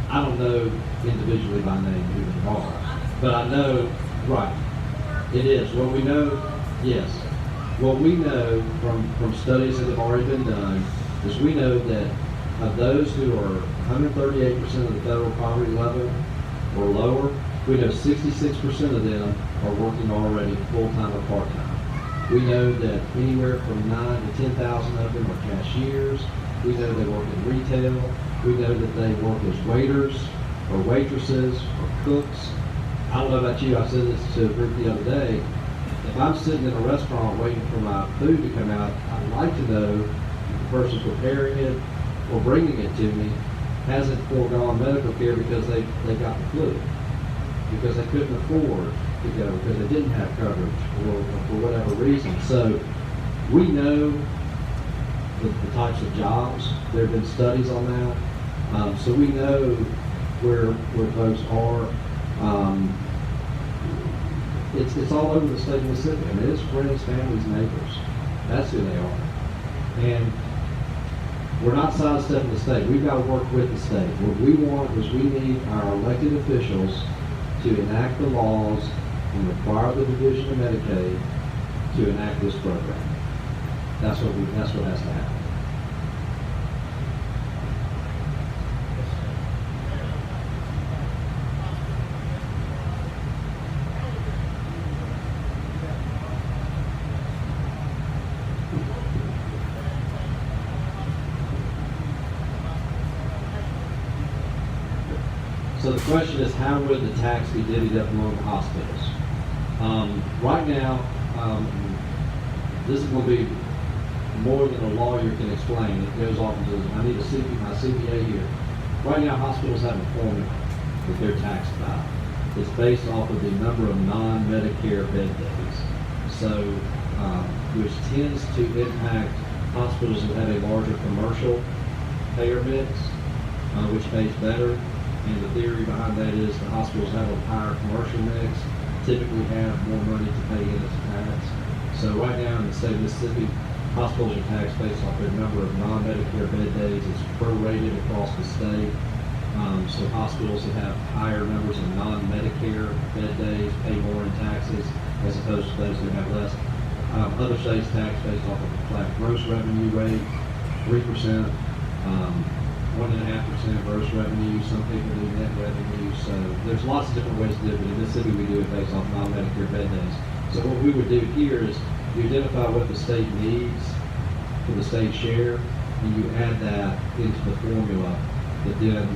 I don't know individually by name who they are, but I know, right, it is. What we know, yes. What we know from studies that have already been done is we know that of those who are 138% of the federal poverty level or lower, we know 66% of them are working already full-time or part-time. We know that anywhere from 9,000 to 10,000 of them are cashiers. We know they work in retail. We know that they work as waiters or waitresses or cooks. I don't know about you, I said this to a group the other day. If I'm sitting in a restaurant waiting for my food to come out, I'd like to know if the person preparing it or bringing it to me hasn't foregone medical care because they got the flu, because they couldn't afford to go, because they didn't have coverage, or for whatever reason. So we know the types of jobs. There have been studies on that. So we know where folks are. It's all over the state of Mississippi. I mean, it's friends, families, neighbors. That's who they are. And we're not sidestepping the state. We've got to work with the state. What we want is we need our elected officials to enact the laws and require the Division of Medicaid to enact this program. That's what has to happen. So the question is, how would the tax be divvied up among the hospitals? Right now, this is going to be more than a lawyer can explain. It goes off into, I need my CPA here. Right now, hospitals have a formula that they're taxed by. It's based off of the number of non-Medicare bed days. So, which tends to impact hospitals that have a larger commercial payer mix, which pays better. And the theory behind that is the hospitals have a higher commercial mix, typically have more money to pay in as tax. So right now in the state of Mississippi, hospitals are taxed based off their number of non-Medicare bed days. It's prorated across the state. So hospitals that have higher numbers of non-Medicare bed days pay more in taxes as opposed to those that have less. Other states tax based off of a flat gross revenue rate, 3%. 1.5% gross revenue, some people do net revenue, so there's lots of different ways to do it, but in Mississippi we do it based off non-Medicare bed days. So what we would do here is you identify what the state needs for the state share, and you add that into the formula that then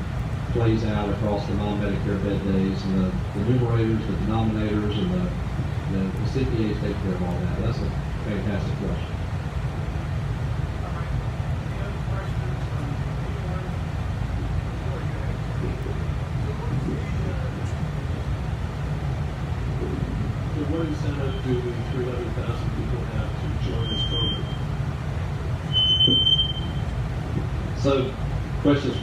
plays out across the non-Medicare bed days, and the numerators, the denominators, and the CPAs take care of all that. That's a fantastic question. What incentive do the 300,000 people have to join this program? So, question is,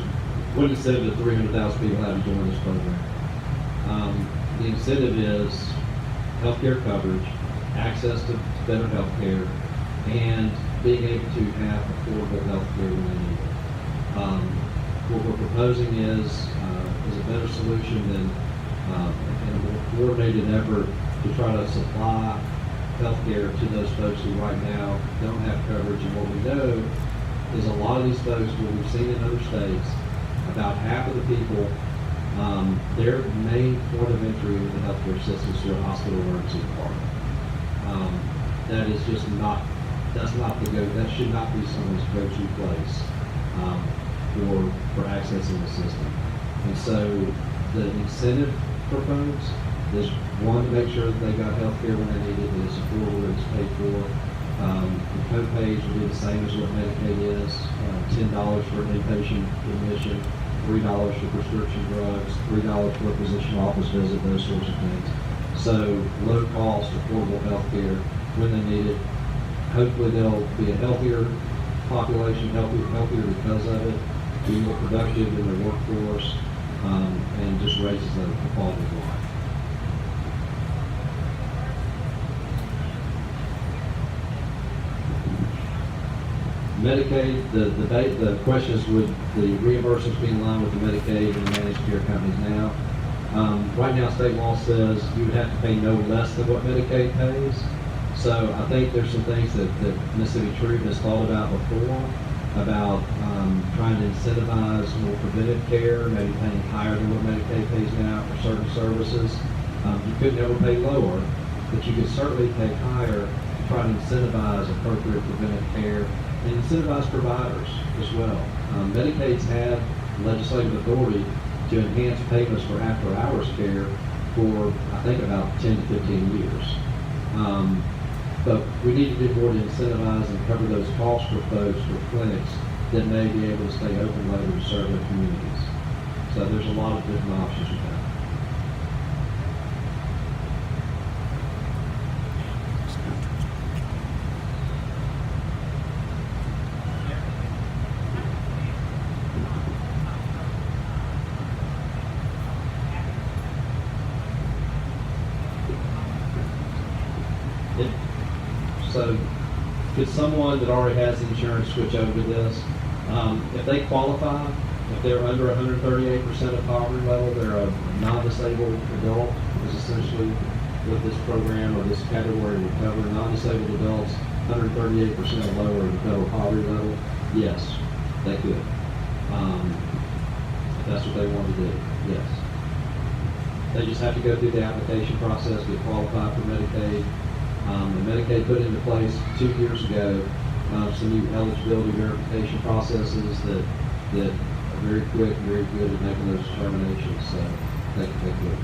what incentive do 300,000 people have to join this program? The incentive is healthcare coverage, access to better healthcare, and being able to have affordable healthcare when they need it. What we're proposing is a better solution than and a more coordinated effort to try to supply healthcare to those folks who right now don't have coverage. And what we know is a lot of these folks, what we've seen in other states, about half of the people, their main point of entry into the healthcare system is through a hospital emergency department. That is just not, that should not be someone's go-to place for accessing the system. And so the incentive for folks is, one, to make sure that they got health care when they need it, that it's affordable, that it's paid for. The co-pays will be the same as what Medicaid is, $10 for an inpatient admission, $3 for prescription drugs, $3 for a physician office visit, those sorts of things. So low cost, affordable health care when they need it. Hopefully they'll be a healthier population, healthier because of it, be more productive in their workforce, and just raises the quality of life. Medicaid, the question is, would the reimbursements be in line with the Medicaid and the managed care companies now? Right now, state law says you would have to pay no less than what Medicaid pays. So I think there's some things that Mississippi Troop has thought about before, about trying to incentivize more preventive care, maybe paying higher than what Medicaid pays now for certain services. You couldn't ever pay lower, but you could certainly pay higher to try to incentivize appropriate preventive care and incentivize providers as well. Medicaid's had legislative authority to to enhance payments for after-hours care for, I think, about 10 to 15 years. But we need to do more to incentivize and cover those costs for folks, for clinics that may be able to stay open later to serve their communities. So there's a lot of different options with that. So could someone that already has insurance switch over to this? If they qualify, if they're under 138% of poverty level, they're a non-disabled adult, is essentially what this program or this category would cover. Non-disabled adults, 138% or lower in the federal poverty level, yes, they could. If that's what they want to do, yes. They just have to go through the application process, get qualified for Medicaid. And Medicaid put into place 2 years ago some new eligibility verification processes that are very quick, very good at making those determinations. So they could.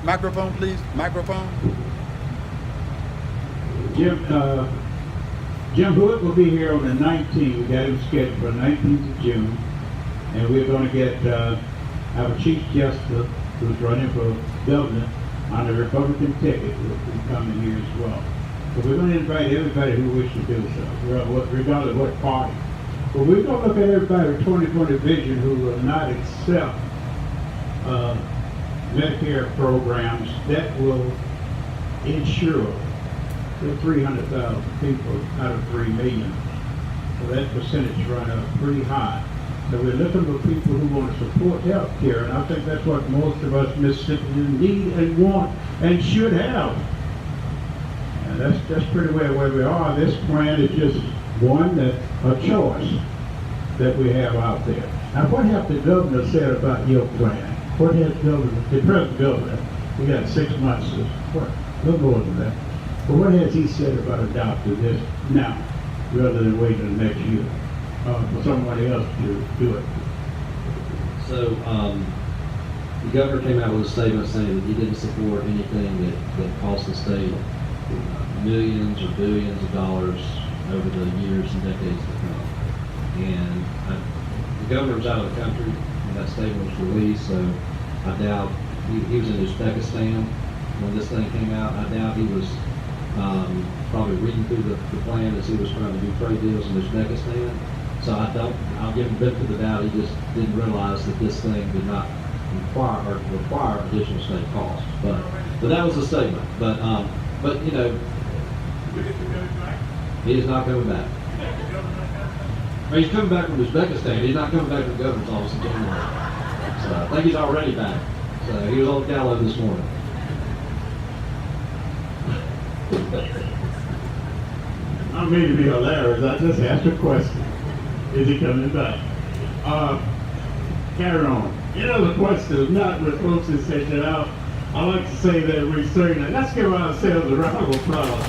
Microphone, please. Microphone. Jim Hood will be here on the 19th. We got him scheduled for the 19th of June. And we're going to get our Chief Justice, who's running for governor on the Republican ticket, will be coming here as well. So we're going to invite everybody who wishes to do so, regardless of what party. But we're going to look at everybody with 2020 vision who will not accept Medicare programs that will insure the 300,000 people out of 3 million. So that percentage run up pretty high. So we're looking for people who want to support health care, and I think that's what most of us Mississippians need and want and should have. And that's pretty well where we are. This plan is just one a choice that we have out there. Now, what have the governor said about your plan? What has the present governor, we got 6 months, a little more than that. But what has he said about adopting this now, rather than waiting the next year for somebody else to do it? So the governor came out with a statement saying that he didn't support anything that cost the state millions or billions of dollars over the years and decades to come. And the governor's out of the country when that statement was released, so I doubt he was in Uzbekistan when this thing came out. I doubt he was probably reading through the plan as he was trying to do trade deals in Uzbekistan. So I'll give him the benefit of the doubt. He just didn't realize that this thing did not require additional state costs. But that was a statement. But you know, he is not coming back. Well, he's coming back from Uzbekistan. He's not coming back to the governor's office in January. So I think he's already back. So he was on the download this morning. I don't mean to be hilarious. I just asked a question. Is he coming back? Carry on. You know, the question is not what folks that say that out. I like to say that we're certain. Let's give ourselves a round of applause.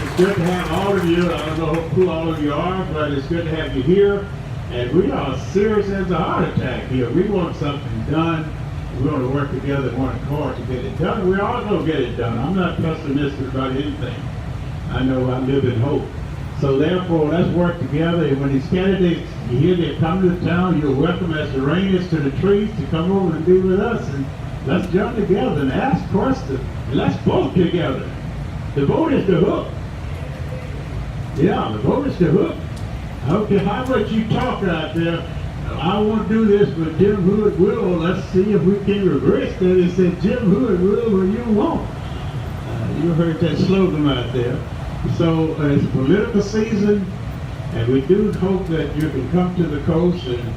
It's good to have all of you. I don't know who all of you are, but it's good to have you here. And we are serious as a heart attack here. We want something done. We want to work together and work hard to get it done. We're all going to get it done. I'm not pessimistic about anything. I know I live in hope. So therefore, let's work together. And when these candidates, you hear they come to town, you're welcome as the rain is to the trees to come over and be with us. And let's join together and ask questions. And let's vote together. The vote is the hook. Yeah, the vote is the hook. I don't care how much you talk out there. I want to do this, but Jim Hood will. Let's see if we can reverse that. It said Jim Hood will when you won't. You heard that slogan out there. So it's political season, and we do hope that you can come to the coast, and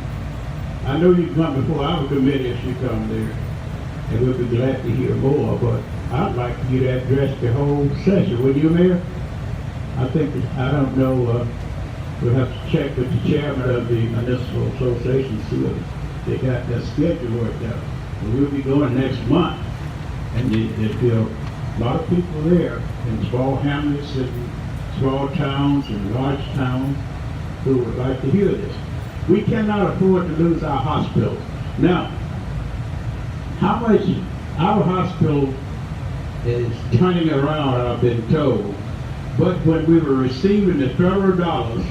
I know you can come before our committee if you come there, and we'll be glad to hear more, but I'd like you to address the whole session. Would you, Mayor? I think, I don't know, we'll have to check with the chairman of the municipal association, see what they got their schedule worked out. And we'll be going next month, and there'll be a lot of people there in small hamlets and small towns and large towns who would like to hear this. We cannot afford to lose our hospital. Now, how much our hospital is turning around, I've been told, but when we were receiving the federal dollars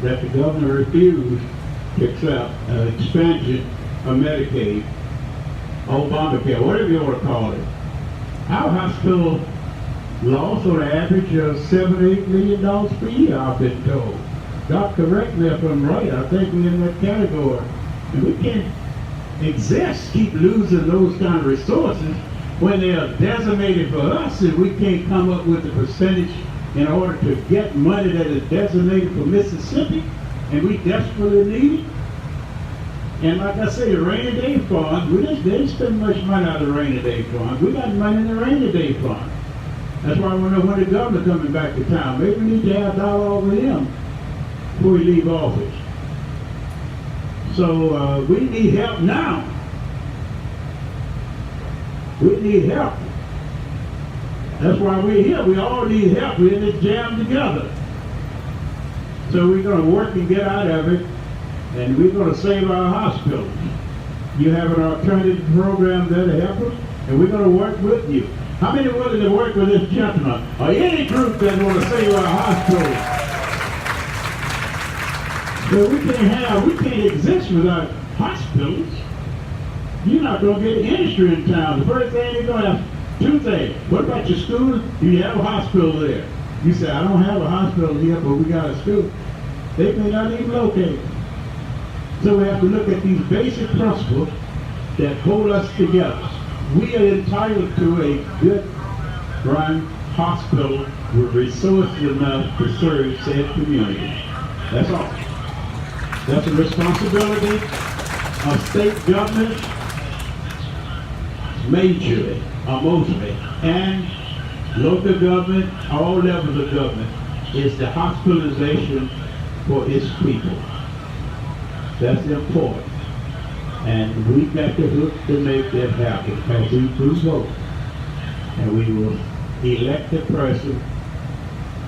that the governor refused to accept, expansion of Medicaid, Obamacare, whatever you want to call it, our hospital lost on an average of $7-8 million per year, I've been told. Doc, correct me if I'm right, I think we're in that category. And we can't exist, keep losing those kind of resources when they are designated for us, and we can't come up with the percentage in order to get money that is designated for Mississippi, and we desperately need it. And like I say, the rainy day fund, we didn't spend much money out of the rainy day fund. We got money in the rainy day fund. That's why I want to know when the governor coming back to town. Maybe we need to have dialogue with him before we leave office. So we need help now. We need help. That's why we're here. We all need help. We're in this jam together. So we're going to work and get out of it, and we're going to save our hospitals. You have an alternative program there to help us, and we're going to work with you. How many are willing to work with this gentleman, or any group that want to save our hospitals? So we can't exist without hospitals. You're not going to get industry in town. The first thing you're going to have, two things. What about your school? Do you have a hospital there? You say, I don't have a hospital here, but we got a school. They may not even locate it. So we have to look at these basic principles that hold us together. We are entitled to a good run hospital with resources enough to serve said community. That's all. That's a responsibility of state government, majorly, or mostly, and local government, all levels of government, is the hospitalization for its people. That's important. And we got the hook to make that happen as we do vote. And we will elect a person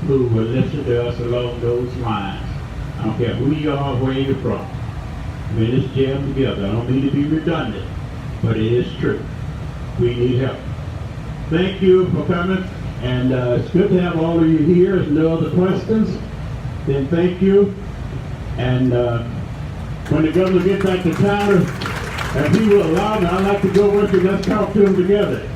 who will listen to us along those lines. I don't care who you are, where you're from. I mean, it's jammed together. I don't mean to be redundant, but it is true. We need help. Thank you for coming, and it's good to have all of you here. If no other questions, then thank you. And when the governor gets back to town, if he will allow me, I'd like to go with you. Let's talk to him together.